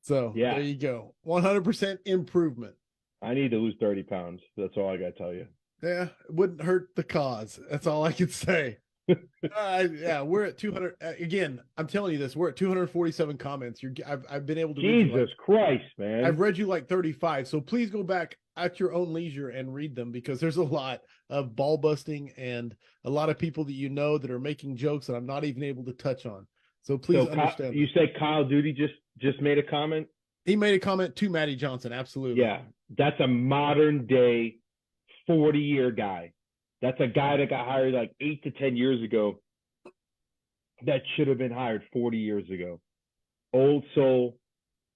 So yeah, there you go. 100% improvement. I need to lose 30 pounds. That's all I got to tell you. Yeah, it wouldn't hurt the cause. That's all I can say. Yeah, we're at 200. Again, I'm telling you this. We're at 247 comments. I've been able to. Jesus Christ, man! I've read you like 35. So please go back at your own leisure and read them, because there's a lot of ball busting and a lot of people that you know that are making jokes that I'm not even able to touch on. So please understand. You said Kyle Duty just made a comment. He made a comment to Matty Johnson. Absolutely. Yeah, that's a modern day 40-year guy. That's a guy that got hired like 8 to 10 years ago that should have been hired 40 years ago. Old soul,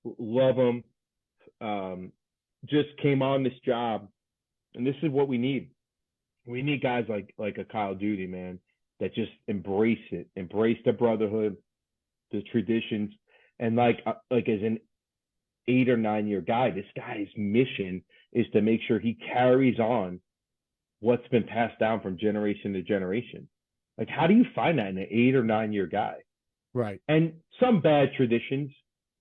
love him. Just came on this job, and this is what we need. We need guys like a Kyle Duty, man, that just embrace it, embrace the brotherhood, the traditions, and like as an 8 or 9 year guy, this guy's mission is to make sure he carries on what's been passed down from generation to generation. Like, how do you find that in an 8 or 9 year guy? Right. And some bad traditions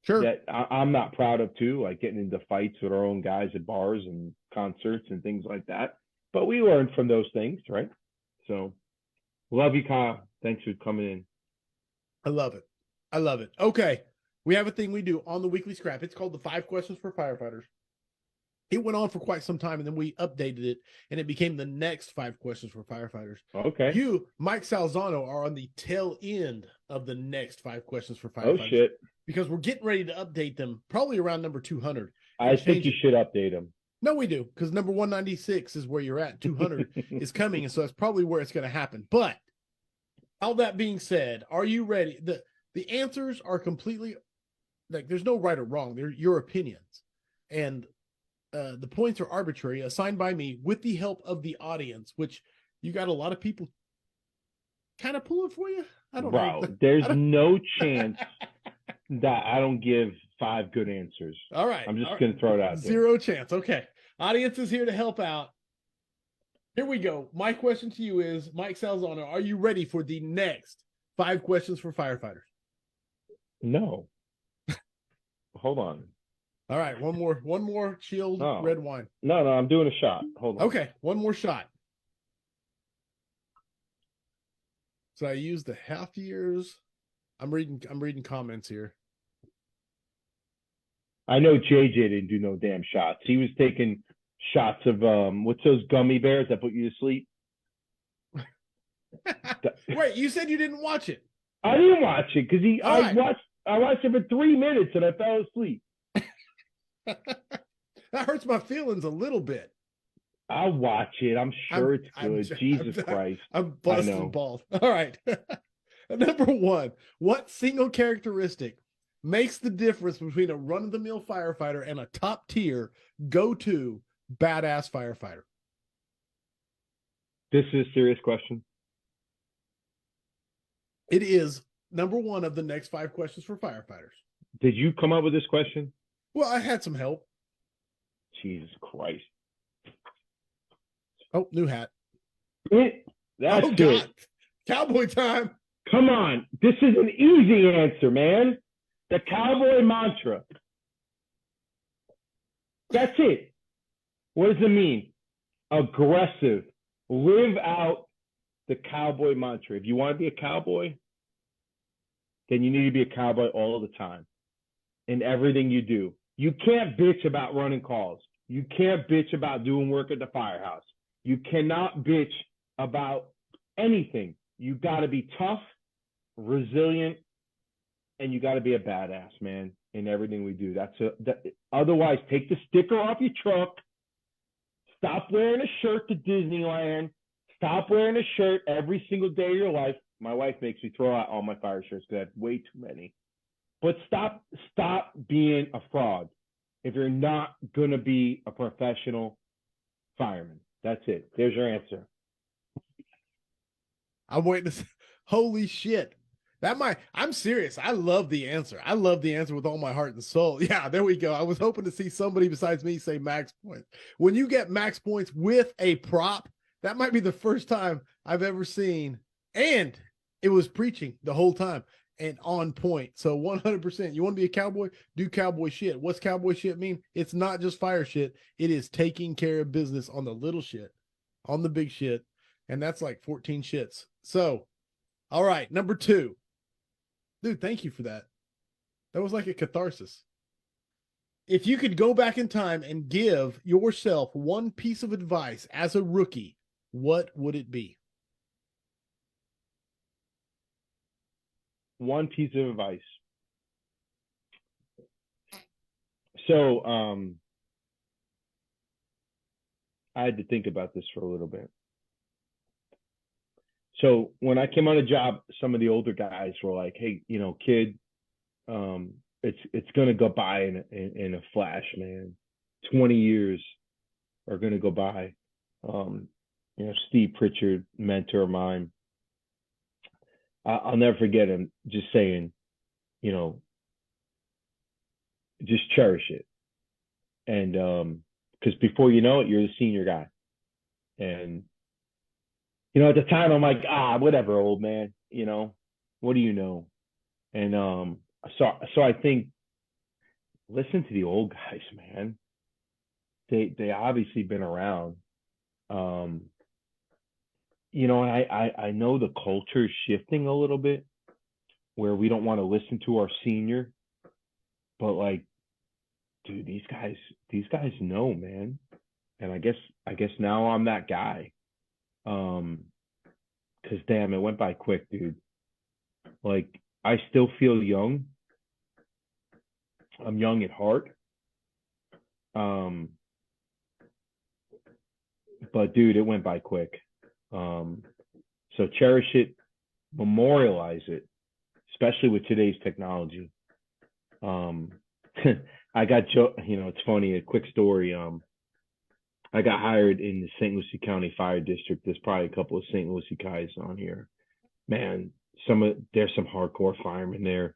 sure. that I'm not proud of too, like getting into fights with our own guys at bars and concerts and things like that. But we learned from those things, right? So, love you, Kyle. Thanks for coming in. I love it. I love it. Okay. We have a thing we do on the weekly scrap. It's called the 5 questions for firefighters. It went on for quite some time, and then we updated it, and it became the next 5 questions for firefighters. Okay. You, Mike Salzano, are on the tail end of the next 5 questions for firefighters. Oh, shit. Because we're getting ready to update them probably around number 200. I think you should update them. No, we do, because number 196 is where you're at. 200 is coming, and so that's probably where it's going to happen. But all that being said, are you ready? The answers are completely, like, there's no right or wrong. They're your opinions. And the points are arbitrary, assigned by me with the help of the audience, which you got a lot of people kind of pulling for you. I don't know. There's no chance that I don't give 5 good answers. All right. I'm just going to throw it out there. 0 chance. Okay. Audience is here to help out. Here we go. My question to you is, Mike Salzano, are you ready for the next 5 questions for firefighters? No. Hold on. All right, one more chilled red wine. No, I'm doing a shot. Hold on. Okay, one more shot. So I used the half years. I'm reading comments here. I know JJ didn't do no damn shots. He was taking shots of what's those gummy bears that put you to sleep? Wait, you said you didn't watch it. I didn't watch it because I watched it for 3 minutes and I fell asleep. That hurts my feelings a little bit. I'll watch it. I'm sure it's good. Jesus Christ. I'm busting balls. All right. Number 1, what single characteristic makes the difference between a run-of-the-mill firefighter and a top-tier, go-to, badass firefighter? This is a serious question. It is number 1 of the next 5 questions for firefighters. Did you come up with this question? Well, I had some help. Jesus Christ. Oh, new hat. That's good. God. Cowboy time. Come on. This is an easy answer, man. The cowboy mantra. That's it. What does it mean? Aggressive. Live out the cowboy mantra. If you want to be a cowboy, then you need to be a cowboy all the time in everything you do. You can't bitch about running calls. You can't bitch about doing work at the firehouse. You cannot bitch about anything. You got to be tough, resilient, and you got to be a badass, man, in everything we do. Otherwise, take the sticker off your truck. Stop wearing a shirt to Disneyland. Stop wearing a shirt every single day of your life. My wife makes me throw out all my fire shirts because I have way too many. But stop being a fraud if you're not going to be a professional fireman. That's it. There's your answer. I'm waiting to holy shit. I'm serious. I love the answer. I love the answer with all my heart and soul. Yeah, there we go. I was hoping to see somebody besides me say max points. When you get max points with a prop, that might be the first time I've ever seen. And it was preaching the whole time and on point. So 100%. You want to be a cowboy? Do cowboy shit. What's cowboy shit mean? It's not just fire shit. It is taking care of business on the little shit, on the big shit. And that's like 14 shits. So, all right, number 2. Dude, thank you for that. That was like a catharsis. If you could go back in time and give yourself one piece of advice as a rookie, what would it be? One piece of advice. So, I had to think about this for a little bit. So when I came on a job, some of the older guys were like, "Hey, kid, it's gonna go by in a flash, man. 20 years are gonna go by." Steve Pritchard, mentor of mine, I'll never forget him just saying, just cherish it, and because before you know it, you're the senior guy, and at the time I'm like, whatever, old man, what do you know? And so I think listen to the old guys, man. They obviously been around. And I know the culture is shifting a little bit where we don't want to listen to our senior, but like, dude, these guys know, man. And I guess now I'm that guy. Cause damn, it went by quick, dude. Like, I still feel young. I'm young at heart. But dude, it went by quick. So cherish it, memorialize it, especially with today's technology. I got it's funny, a quick story. I got hired in the St. Lucie County Fire District. There's probably a couple of St. Lucie guys on here. Man, there's some hardcore firemen there.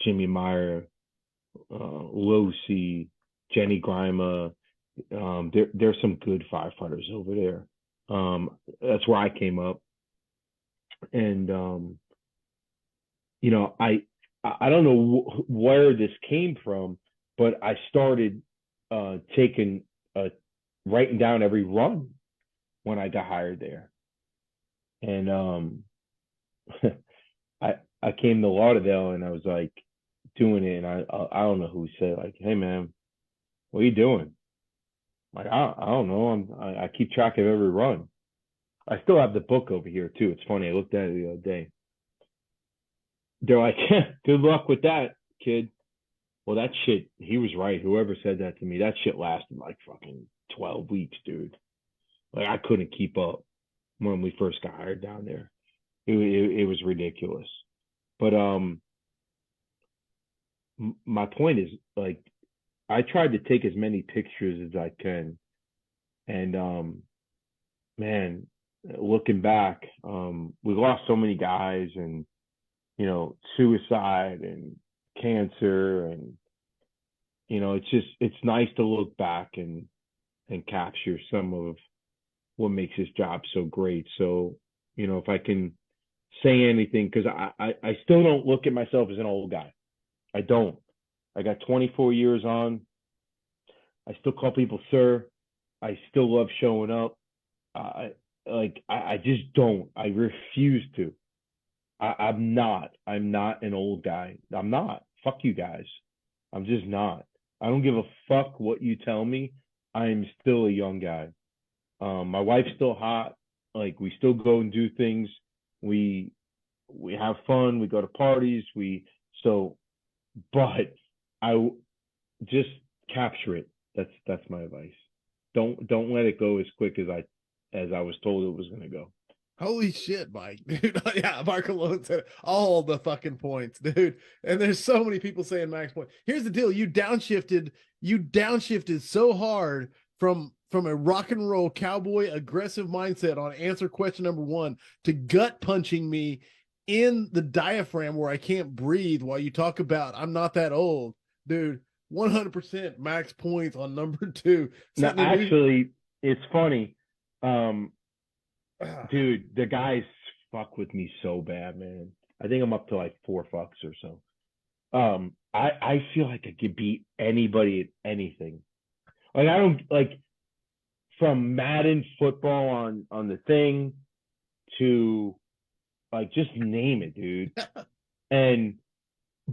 Jimmy Meyer, Lucy, Jenny Grima. There's some good firefighters over there. That's where I came up. And I don't know where this came from, but I started writing down every run when I got hired there. And I came to Lauderdale and I was like doing it, and I don't know who said, like, "Hey man, what are you doing?" Like, I don't know. I keep track of every run. I still have the book over here too. It's funny. I looked at it the other day. They're like, "Good luck with that, kid." Well, that shit, he was right. Whoever said that to me, that shit lasted like fucking 12 weeks, dude. Like, I couldn't keep up when we first got hired down there. It was ridiculous. But my point is, like, I tried to take as many pictures as I can. And man, looking back, we lost so many guys, and suicide and cancer, and it's nice to look back and capture some of what makes this job so great. So if I can say anything, because I still don't look at myself as an old guy. I don't. I got 24 years on. I still call people sir. I still love showing up. I just don't. I refuse to. I'm not an old guy. I'm not. Fuck you guys. I'm just not. I don't give a fuck what you tell me. I am still a young guy. My wife's still hot. Like we still go and do things. We we have fun. We go to parties. So, but I just capture it. That's my advice. Don't let it go as quick as I was told it was gonna go. Holy shit, Mike, dude. Yeah, Mark alone said all the fucking points, dude. And there's so many people saying max point. Here's the deal. You downshifted so hard from a rock and roll cowboy aggressive mindset on answer question number 1 to gut punching me in the diaphragm where I can't breathe while you talk about I'm not that old, dude. 100% max points on number 2. Now, actually, it's funny. Dude, the guys fuck with me so bad, man. I think I'm up to like 4 fucks or so. I feel like I could beat anybody at anything. Like I don't like from Madden football on the thing to like just name it, dude. And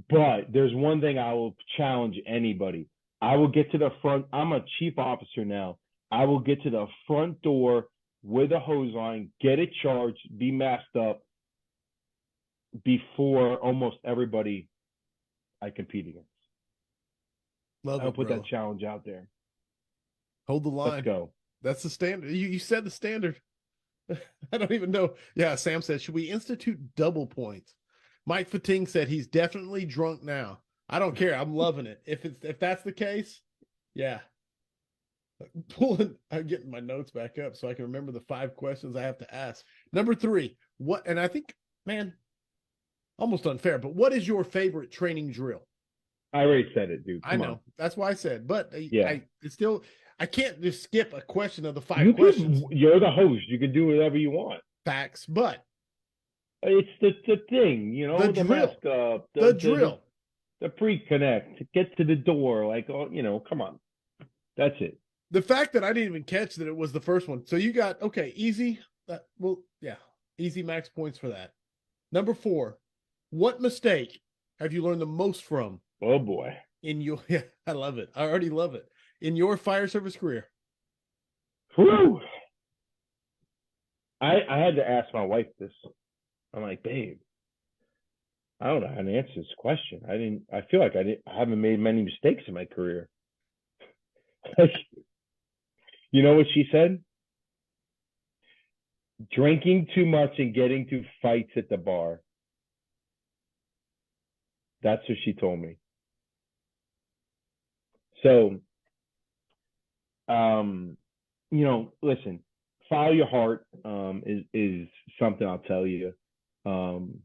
but there's one thing I will challenge anybody. I will get to the front. I'm a chief officer now. I will get to the front door with a hose line, get it charged, be masked up before almost everybody I compete against. I'll put that challenge out there. Hold the line. Let's go. That's the standard. You said the standard. I don't even know. Yeah, Sam said, should we institute double points? Mike Fating said he's definitely drunk now. I don't care. I'm loving it. If that's the case, yeah. I'm getting my notes back up so I can remember the 5 questions I have to ask. Number 3, what? And I think, man, almost unfair, but what is your favorite training drill? I already said it, dude. Come I know. On. That's why I said, but yeah. I can't just skip a question of the 5 questions. You're the host. You can do whatever you want. Facts, but it's the thing, you know, the mask up, the drill, the pre-connect, get to the door, like, oh, you know, come on. That's it. The fact that I didn't even catch that it was the first one. So you got, okay, easy. Easy max points for that. Number 4, what mistake have you learned the most from? Oh, boy. Yeah, I love it. I already love it. In your fire service career? Whew. I had to ask my wife this. I'm like, babe, I don't know how to answer this question. I feel like I haven't made many mistakes in my career. You know what she said? Drinking too much and getting to fights at the bar. That's what she told me. So, you know, listen, follow your heart is something I'll tell you. And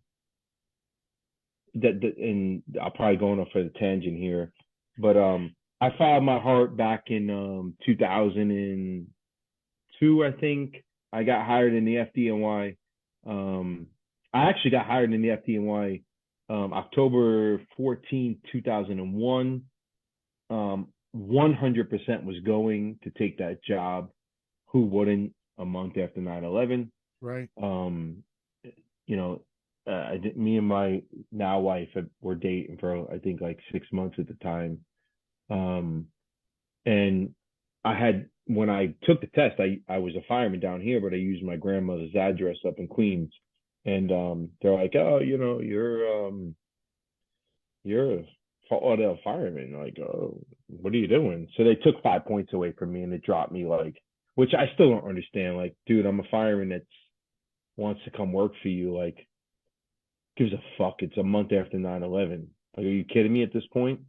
I'll probably go off for the tangent here, but I followed my heart back in 2002, I think. I got hired in the FDNY. I actually got hired in the FDNY October 14, 2001. 100% was going to take that job. Who wouldn't a month after 9/11? Right. You know, me and my now wife were dating for, I think, like 6 months at the time. And when I took the test, I was a fireman down here, but I used my grandmother's address up in Queens. And they're like, oh, you know, you're a Lauderdale fireman. Like, oh, what are you doing? So they took 5 points away from me and they dropped me, like, which I still don't understand. Like, dude, I'm a fireman that wants to come work for you. Like, gives a fuck. It's a month after 9/11. Like, are you kidding me at this point?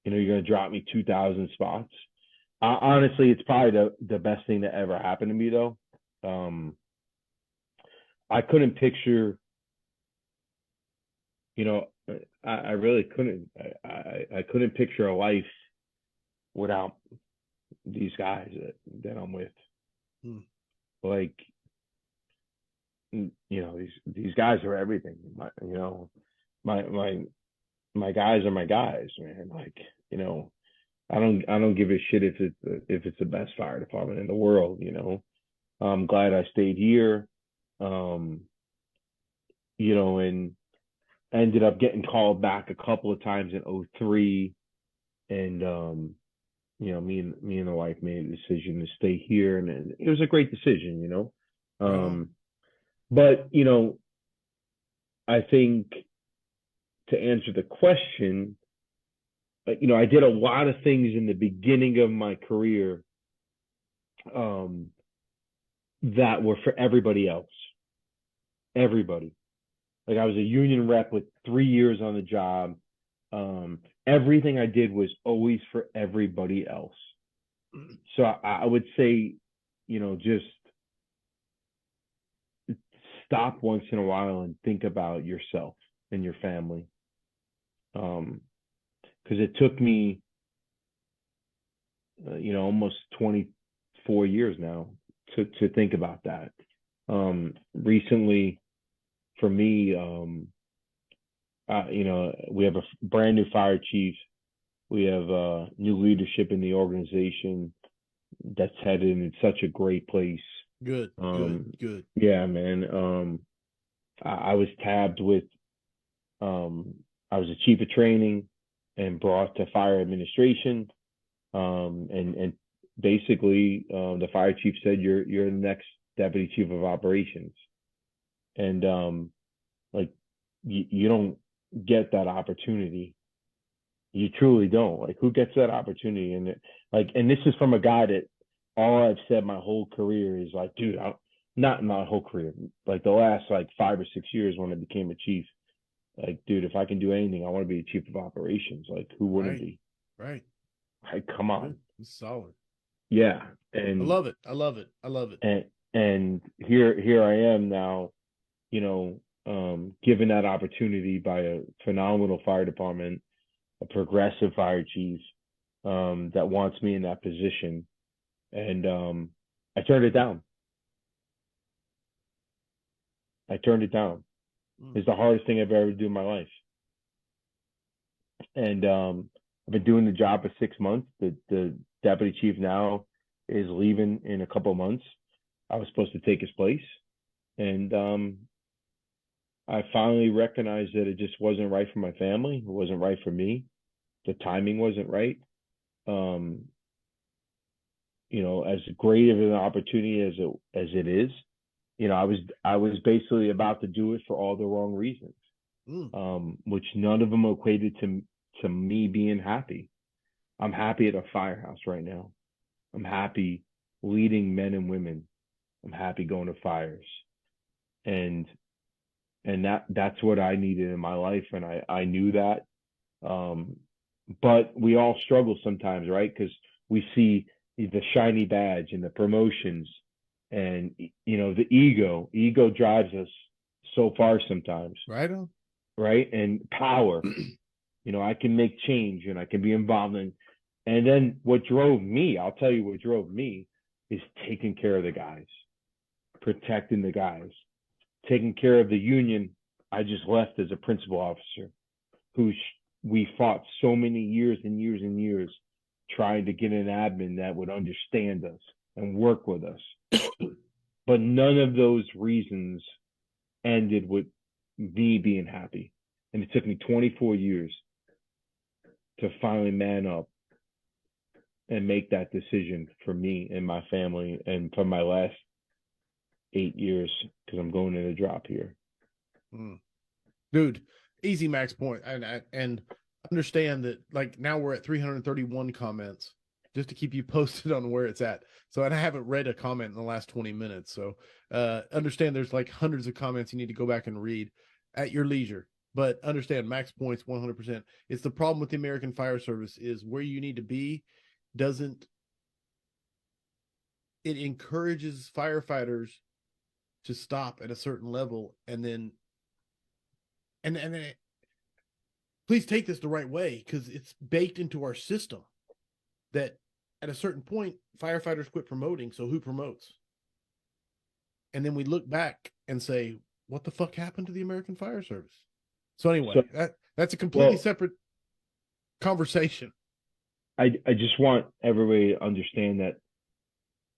You know, you're going to drop me 2,000 spots. Honestly, it's probably the best thing that ever happened to me, though. I couldn't picture, you know, I really couldn't. I couldn't picture a life without these guys that I'm with. Like, you know, these guys are everything. My guys are my guys, man. Like, you know, I don't give a shit if it's the best fire department in the world. You know, I'm glad I stayed here. You know, and I ended up getting called back a couple of times in 2003 and me and the wife made a decision to stay here, and it was a great decision, Right on. But I think to answer the question, I did a lot of things in the beginning of my career um, that were for everybody else. Everybody. Like I was a union rep with 3 years on the job. Everything I did was always for everybody else. So I would say, just stop once in a while and think about yourself and your family. Because it took me, almost 24 years now to think about that. Recently, for me, we have a brand new fire chief. We have new leadership in the organization that's headed in such a great place. Good, good. Yeah, man. I was tabbed with, I was a chief of training and brought to fire administration. And basically, the fire chief said, you're the next deputy chief of operations. And like you don't get that opportunity. You truly don't. Like, who gets that opportunity? And this is from a guy that all I've said my whole career is like, dude, not my whole career, like the last like 5 or 6 years when I became a chief. Like, dude, if I can do anything, I want to be a chief of operations. Like, who wouldn't be? Right. Like, come on. It's solid. Yeah. I love it. I love it. And here I am now, given that opportunity by a phenomenal fire department, a progressive fire chief, that wants me in that position. And I turned it down. It's the hardest thing I've ever done in my life. And I've been doing the job for 6 months. The deputy chief now is leaving in a couple of months. I was supposed to take his place. And I finally recognized that it just wasn't right for my family. It wasn't right for me. The timing wasn't right. As great of an opportunity as it is, I was basically about to do it for all the wrong reasons, which none of them equated to me being happy. I'm happy at a firehouse right now. I'm happy leading men and women. I'm happy going to fires, and that's what I needed in my life, and I knew that. But we all struggle sometimes, right? Because we see the shiny badge and the promotions, and the ego drives us so far sometimes. Right on. Right. And power. I can make change and I can be involved in. And then I'll tell you what drove me is taking care of the guys, protecting the guys, taking care of the union I just left as a principal officer, who we fought so many years and years and years trying to get an admin that would understand us and work with us. But none of those reasons ended with me being happy. And it took me 24 years to finally man up and make that decision for me and my family, and for my last 8 years, because I'm going in a drop here. Dude, easy max point. And understand that, like, now we're at 331 comments, just to keep you posted on where it's at. So, and I haven't read a comment in the last 20 minutes. So understand there's like hundreds of comments you need to go back and read at your leisure. But understand, max points 100%. It's the problem with the American Fire Service is where you need to be doesn't, it encourages firefighters to stop at a certain level, and then please take this the right way, because it's baked into our system that at a certain point firefighters quit promoting. So who promotes? And then we look back and say, what the fuck happened to the American Fire Service? So anyway, that's a completely separate conversation. I just want everybody to understand that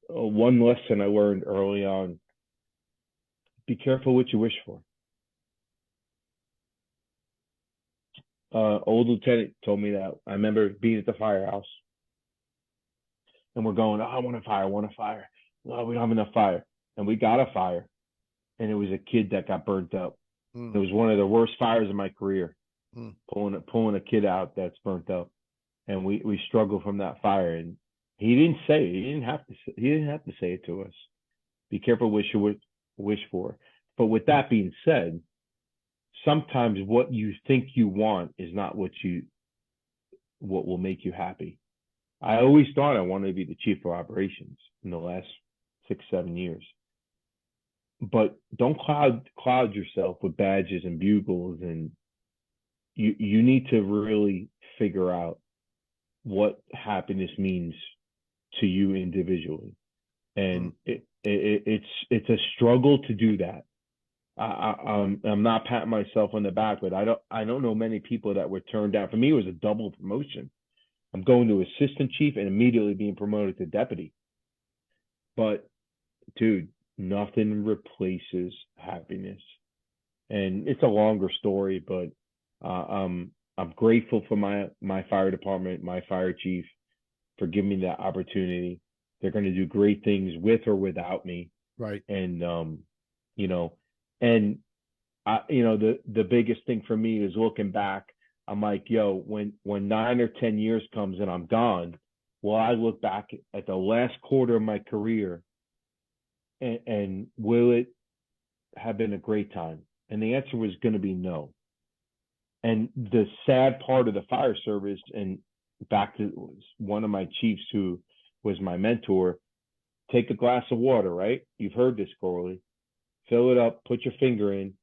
one lesson I learned early on: be careful what you wish for. old lieutenant told me that. I remember being at the firehouse and we're going, oh, I want a fire, I want a fire. Oh, we don't have enough fire. And we got a fire. And it was a kid that got burnt up. It was one of the worst fires of my career. Pulling a kid out that's burnt up. And we struggled from that fire. And he didn't say it. He didn't have to say it to us. Be careful what you wish for. But with that being said, sometimes what you think you want is not what will make you happy. I always thought I wanted to be the chief of operations in the last 6-7 years. But don't cloud yourself with badges and bugles, and you need to really figure out what happiness means to you individually. And it's a struggle to do that. I'm not patting myself on the back, but I don't know many people that were turned down. For me, it was a double promotion. I'm going to assistant chief and immediately being promoted to deputy. But dude, nothing replaces happiness. And it's a longer story, but I'm grateful for my fire department, my fire chief, for giving me that opportunity. They're going to do great things with or without me. Right. And and the biggest thing for me is looking back. I'm like, yo, when 9 or 10 years comes and I'm gone, will I look back at the last quarter of my career and will it have been a great time? And the answer was going to be no. And the sad part of the fire service, and back to one of my chiefs who was my mentor, take a glass of water, right? You've heard this, Corley. Fill it up, put your finger in.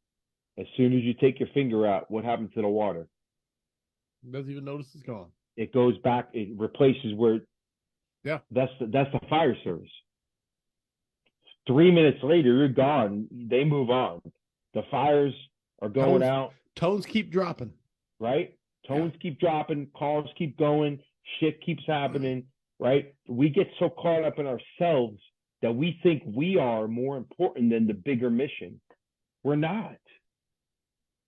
As soon as you take your finger out, what happens to the water? Doesn't even notice it's gone. It goes back, it replaces where, yeah. That's the fire service. 3 minutes later, you're gone. They move on. The fires are going out. Tones keep dropping. Right? Tones keep dropping. Calls keep going. Shit keeps happening. Right? We get so caught up in ourselves that we think we are more important than the bigger mission. We're not.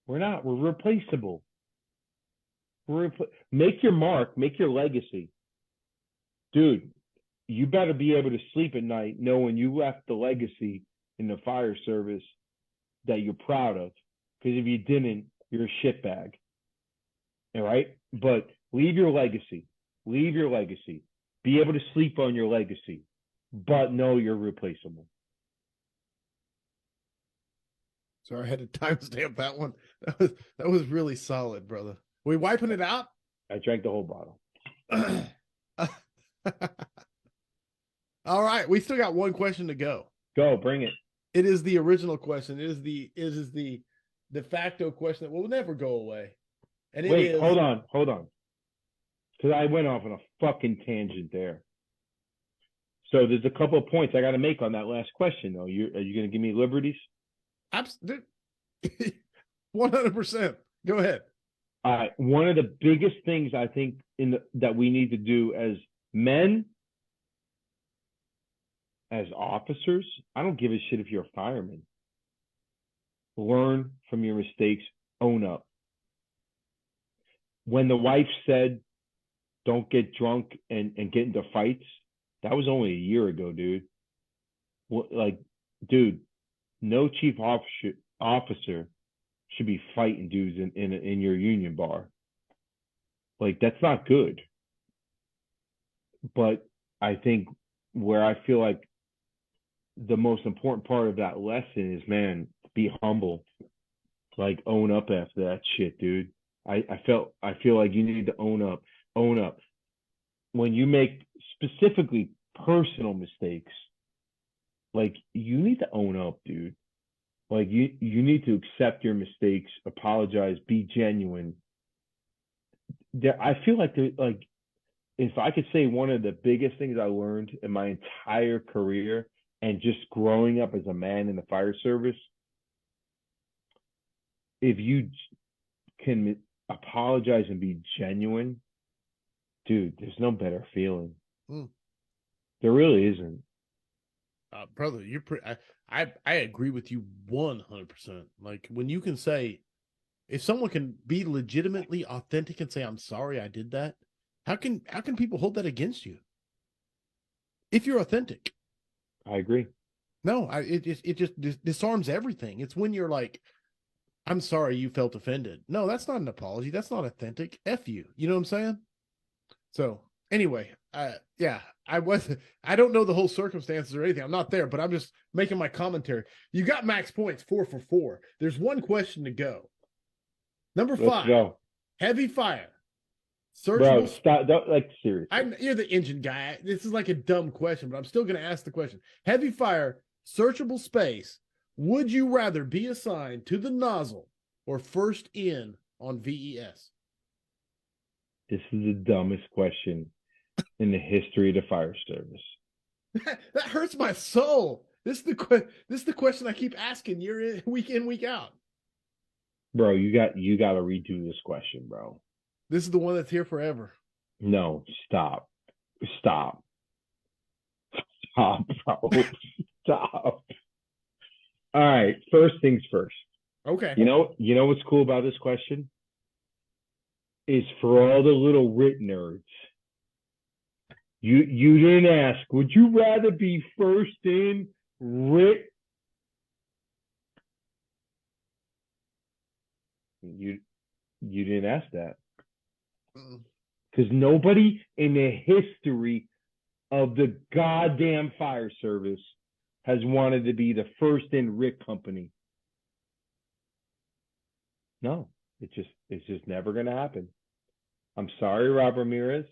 We're replaceable. Make your mark. Make your legacy. Dude, you better be able to sleep at night knowing you left the legacy in the fire service that you're proud of. Because if you didn't, you're a shitbag. All right? But leave your legacy. Leave your legacy. Be able to sleep on your legacy. But know you're replaceable. Sorry, I had to timestamp that one. That was really solid, brother. We wiping it out? I drank the whole bottle. All right, we still got one question to go. Go, bring it. It is the original question. It is the de facto question that will never go away. And Wait, hold on. Because I went off on a fucking tangent there. So there's a couple of points I got to make on that last question, though. Are you going to give me liberties? Absolutely. 100%. Go ahead. All right. One of the biggest things I think that we need to do as men, as officers, I don't give a shit if you're a fireman. Learn from your mistakes. Own up. When the wife said, don't get drunk and get into fights, that was only a year ago, dude. Dude, no chief officer should be fighting dudes in your union bar. That's not good. But I think where I feel like the most important part of that lesson is, man, be humble. Own up after that shit, dude. I feel like you need to own up. Own up. When you make specifically personal mistakes, you need to own up, dude. You need to accept your mistakes, apologize, be genuine. I feel like if I could say one of the biggest things I learned in my entire career and just growing up as a man in the fire service, if you can apologize and be genuine, dude, there's no better feeling. There really isn't. Brother, you're pretty. I agree with you 100%. When you can say, If someone can be legitimately authentic and say, "I'm sorry, I did that," how can people hold that against you? If you're authentic. I agree. No, it just disarms everything. It's when you're like, "I'm sorry you felt offended." No, that's not an apology. That's not authentic. F you. You know what I'm saying? So anyway, yeah, I don't know the whole circumstances or anything. I'm not there, but I'm just making my commentary. You got max points 4 for 4. There's one question to go. Number Let's 5, go. heavy fire. Bro, Searchable. stop. Don't, like, seriously. You're the engine guy. This is like a dumb question, but I'm still going to ask the question. Heavy fire, searchable space. Would you rather be assigned to the nozzle or first in on VES? This is the dumbest question in the history of the fire service. That hurts my soul. This is the question I keep asking year in, week out. Bro, you got to redo this question, bro. This is the one that's here forever. No, stop. Stop. Stop, bro. Stop. All right, first things first. Okay. You know what's cool about this question? Is for all the little writ nerds. You didn't ask, would you rather be first in writ? You didn't ask that. Because nobody in the history of the goddamn fire service has wanted to be the first in writ company. No, it's just never gonna happen. I'm sorry, Rob Ramirez.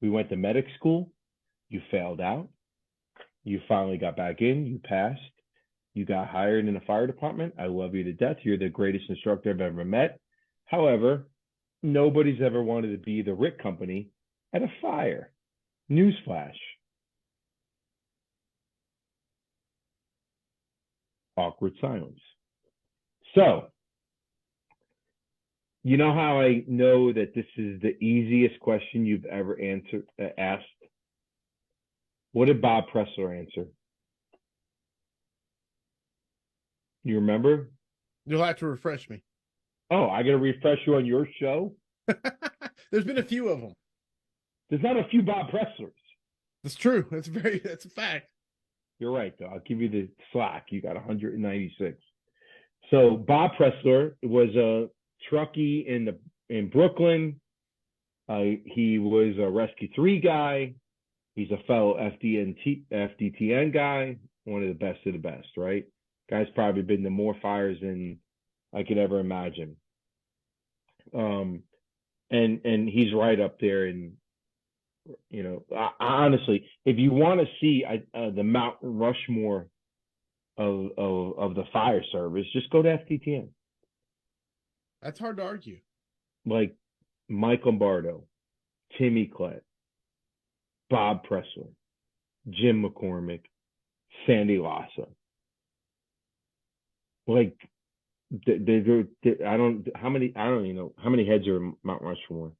We went to medic school. You failed out. You finally got back in. You passed. You got hired in the fire department. I love you to death. You're the greatest instructor I've ever met. However, nobody's ever wanted to be the RIT company at a fire. Newsflash. Awkward silence. So, you know how I know that this is the easiest question you've ever asked? What did Bob Pressler answer? You remember? You'll have to refresh me. Oh, I got to refresh you on your show? There's been a few of them. There's not a few Bob Presslers. That's true. That's a fact. You're right, though. I'll give you the slack. You got 196. So Bob Pressler was a truckie in Brooklyn. He was a Rescue 3 guy. He's a fellow FDTN guy, one of the best of the best, right? Guy's probably been to more fires than I could ever imagine. And he's right up there. And honestly, if you want to see the Mount Rushmore of the fire service, just go to FDTN. That's hard to argue. Like Mike Lombardo, Timmy Klett, Bob Pressler, Jim McCormick, Sandy Lassa. Like, I don't even know how many heads are in Mount Rushmore.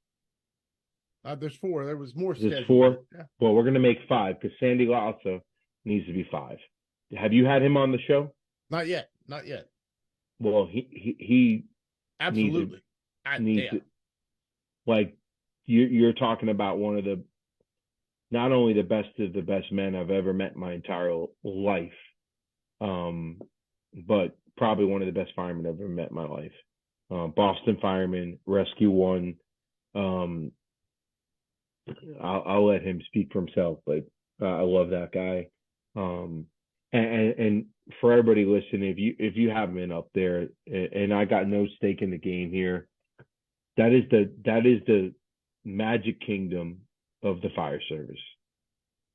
There's 4. There was more. There's 4. Yeah. Well, we're gonna make 5 because Sandy Lassa needs to be 5. Have you had him on the show? Not yet. Well, he absolutely needs to, like, you're talking about one of the, not only the best of the best men I've ever met in my entire life, but probably one of the best firemen I've ever met in my life. Boston Fireman, Rescue 1. I'll let him speak for himself, but I love that guy. And for everybody listening, if you haven't been up there, and I got no stake in the game here, that is the Magic Kingdom of the fire service.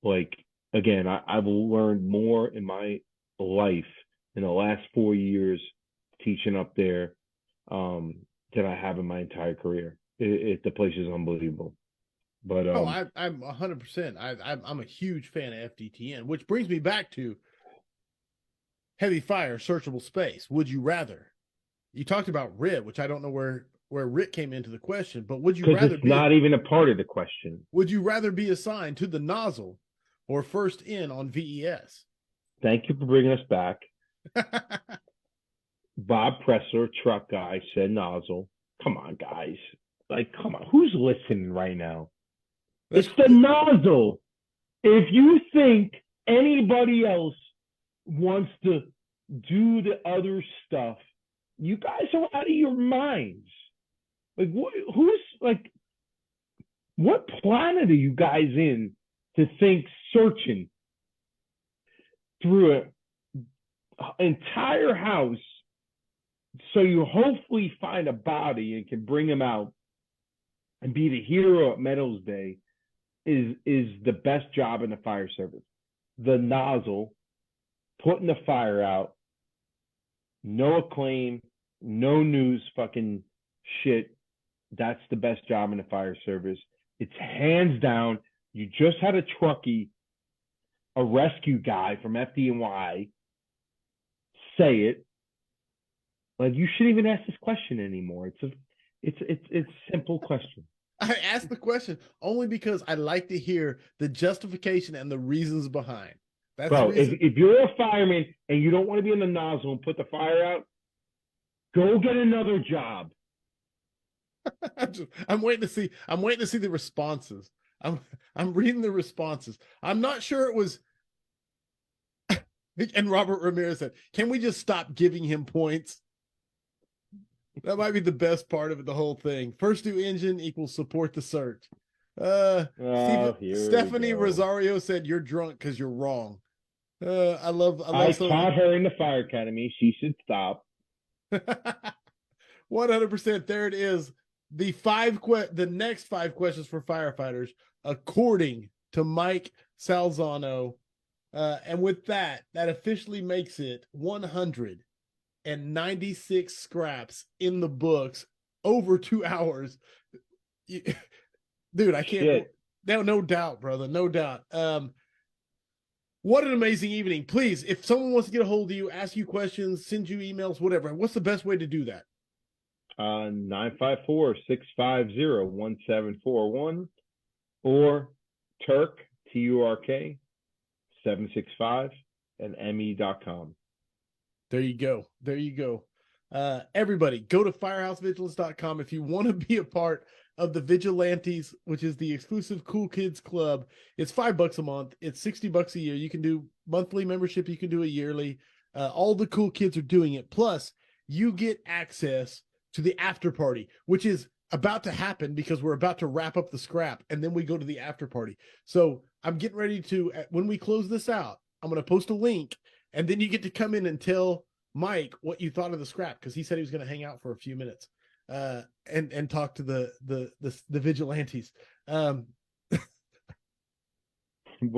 Like, again, I've learned more in my life in the last 4 years teaching up there than I have in my entire career. The place is unbelievable. But I'm 100%. I'm a huge fan of FDTN, which brings me back to heavy fire, searchable space. Would you rather? You talked about RIT, which I don't know where RIT came into the question, but would you rather? Because it's not even a part of the question. Would you rather be assigned to the nozzle or first in on VES? Thank you for bringing us back. Bob Pressler, truck guy, said nozzle. Come on, guys. Like, come on. Who's listening right now? It's the nozzle. If you think anybody else wants to do the other stuff, you guys are out of your minds. Like, what planet are you guys in to think searching through an entire house so you hopefully find a body and can bring him out and be the hero at Meadows Bay is the best job in the fire service. The nozzle, putting the fire out, no acclaim, no news fucking shit. That's the best job in the fire service. It's hands down. You just had a truckie, a rescue guy from FDNY say it. Like, you shouldn't even ask this question anymore. It's a simple question. I asked the question only because I like to hear the justification and the reasons behind. That's Bro, if you're a fireman and you don't want to be in the nozzle and put the fire out, go get another job. I'm waiting to see the responses. I'm reading the responses. I'm not sure it was. And Robert Ramirez said, "Can we just stop giving him points?" That might be the best part of it, the whole thing. First due engine equals support the search. Stephanie Rosario said, "You're drunk because you're wrong." I taught her in the fire academy. She should stop. 100%. There it is. The next 5 questions for firefighters, according to Mike Salzano. And with that officially makes it 196 scraps in the books, over 2 hours. Dude, I can't. No doubt, brother. No doubt. What an amazing evening. Please, if someone wants to get a hold of you, ask you questions, send you emails, whatever, what's the best way to do that? 954-650-1741 or Turk, TURK, 765 and ME.com. There you go. Everybody, go to firehousevigilance.com if you want to be a part of the Vigilantes, which is the exclusive Cool Kids Club. It's $5 a month. It's $60 a year. You can do monthly membership. You can do a yearly. All the cool kids are doing it. Plus, you get access to the after party, which is about to happen because we're about to wrap up the scrap, and then we go to the after party. So I'm getting ready to, when we close this out, I'm going to post a link, and then you get to come in and tell Mike what you thought of the scrap, because he said he was going to hang out for a few minutes and talk to the Vigilantes.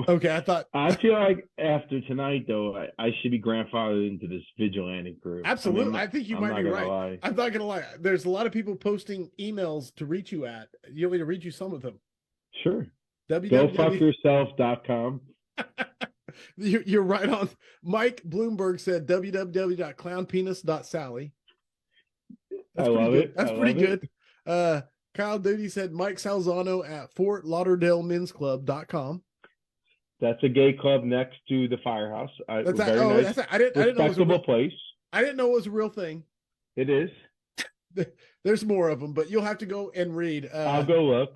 Okay, I feel like after tonight, though, I should be grandfathered into this vigilante group. Absolutely. I think you might be right. I'm not going to lie. There's a lot of people posting emails to reach you at. You want me to read you some of them? Sure. GoFuckYourself.com. You're right on. Mike Bloomberg said www.clownpenis.sally. I love it. That's pretty good. Kyle Duty said Mike Salzano at FortLauderdaleMen'sClub.com. That's a gay club next to the Firehouse. I didn't know it was place. I didn't know it was a real thing. It is. There's more of them, but you'll have to go and read. I'll go look.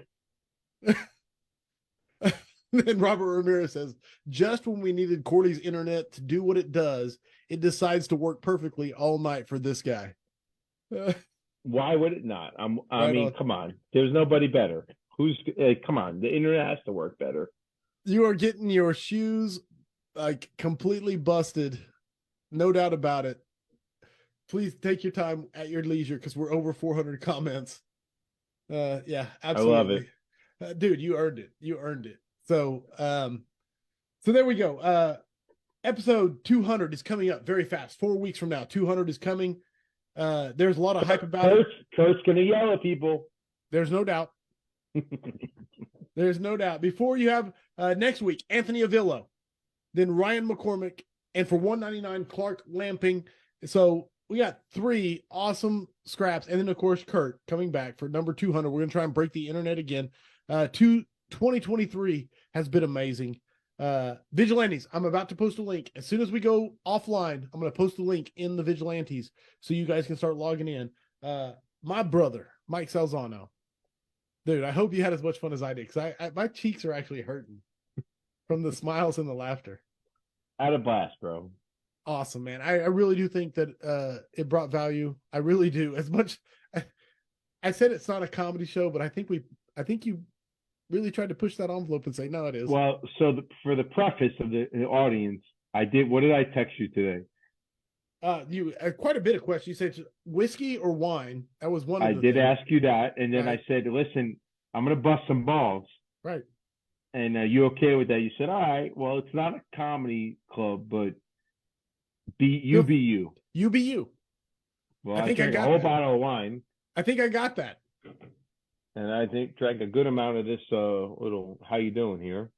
Then Robert Ramirez says, just when we needed Corley's internet to do what it does, it decides to work perfectly all night for this guy. Why would it not? I mean, come on. There's nobody better. Come on. The internet has to work better. You are getting your shoes like completely busted. No doubt about it. Please take your time at your leisure because we're over 400 comments. Yeah, absolutely. I love it. Dude, you earned it. You earned it. So there we go. Episode 200 is coming up very fast. 4 weeks from now, 200 is coming. There's a lot of hype about it. Kurt's going to yell at people. There's no doubt. There's no doubt. Before you have next week, Anthony Avillo, then Ryan McCormick, and for $199, Clark Lamping. So we got 3 awesome scraps. And then, of course, Kurt coming back for number 200. We're going to try and break the internet again. 2023 has been amazing. Vigilantes, I'm about to post a link. As soon as we go offline, I'm going to post a link in the Vigilantes so you guys can start logging in. My brother, Mike Salzano. Dude, I hope you had as much fun as I did, because my cheeks are actually hurting from the smiles and the laughter. I had a blast, bro. Awesome, man. I really do think that it brought value. I really do. As much I said it's not a comedy show, but I think you really tried to push that envelope and say, no, it is. Well, so for the preface of the audience, what did I text you today? You quite a bit of questions. You said whiskey or wine. That was one of I the did things. ask you that, and then Right. I said, listen, I'm gonna bust some balls. Right. And you okay with that? You said, all right. Well, it's not a comedy club, but be you. You be you. Well, I think I drank a got whole that. bottle of wine, I think I got that. and I think drank a good amount of this little how you doing here.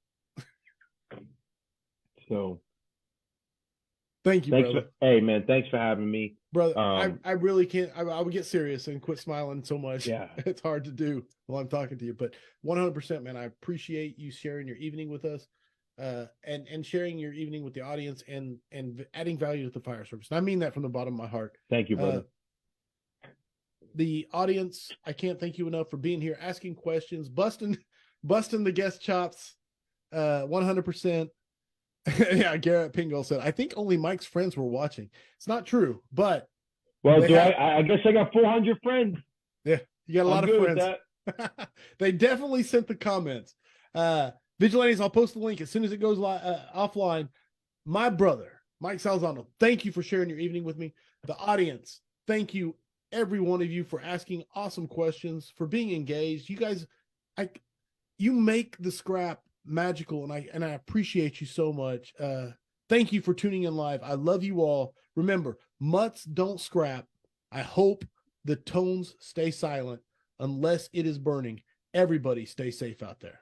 So Thank you, brother. hey man, thanks for having me. Brother, I really can't. I would get serious and quit smiling so much. Yeah. It's hard to do while I'm talking to you, but 100%, man. I appreciate you sharing your evening with us, and sharing your evening with the audience, and adding value to the fire service. And I mean that from the bottom of my heart. Thank you, brother. The audience, I can't thank you enough for being here, asking questions, busting the guest chops. 100%. Yeah, Garrett Pingle said, I think only Mike's friends were watching. It's not true, but well, I guess I got 400 friends. Yeah, you got a lot of friends. They definitely sent the comments. Vigilantes, I'll post the link as soon as it goes offline. My brother, Mike Salzano, thank you for sharing your evening with me. The audience, thank you, every one of you, for asking awesome questions, for being engaged. You guys, you make the scrap magical, and I appreciate you so much. Thank you for tuning in live. I love you all. Remember, mutts don't scrap. I hope the tones stay silent unless it is burning. Everybody stay safe out there.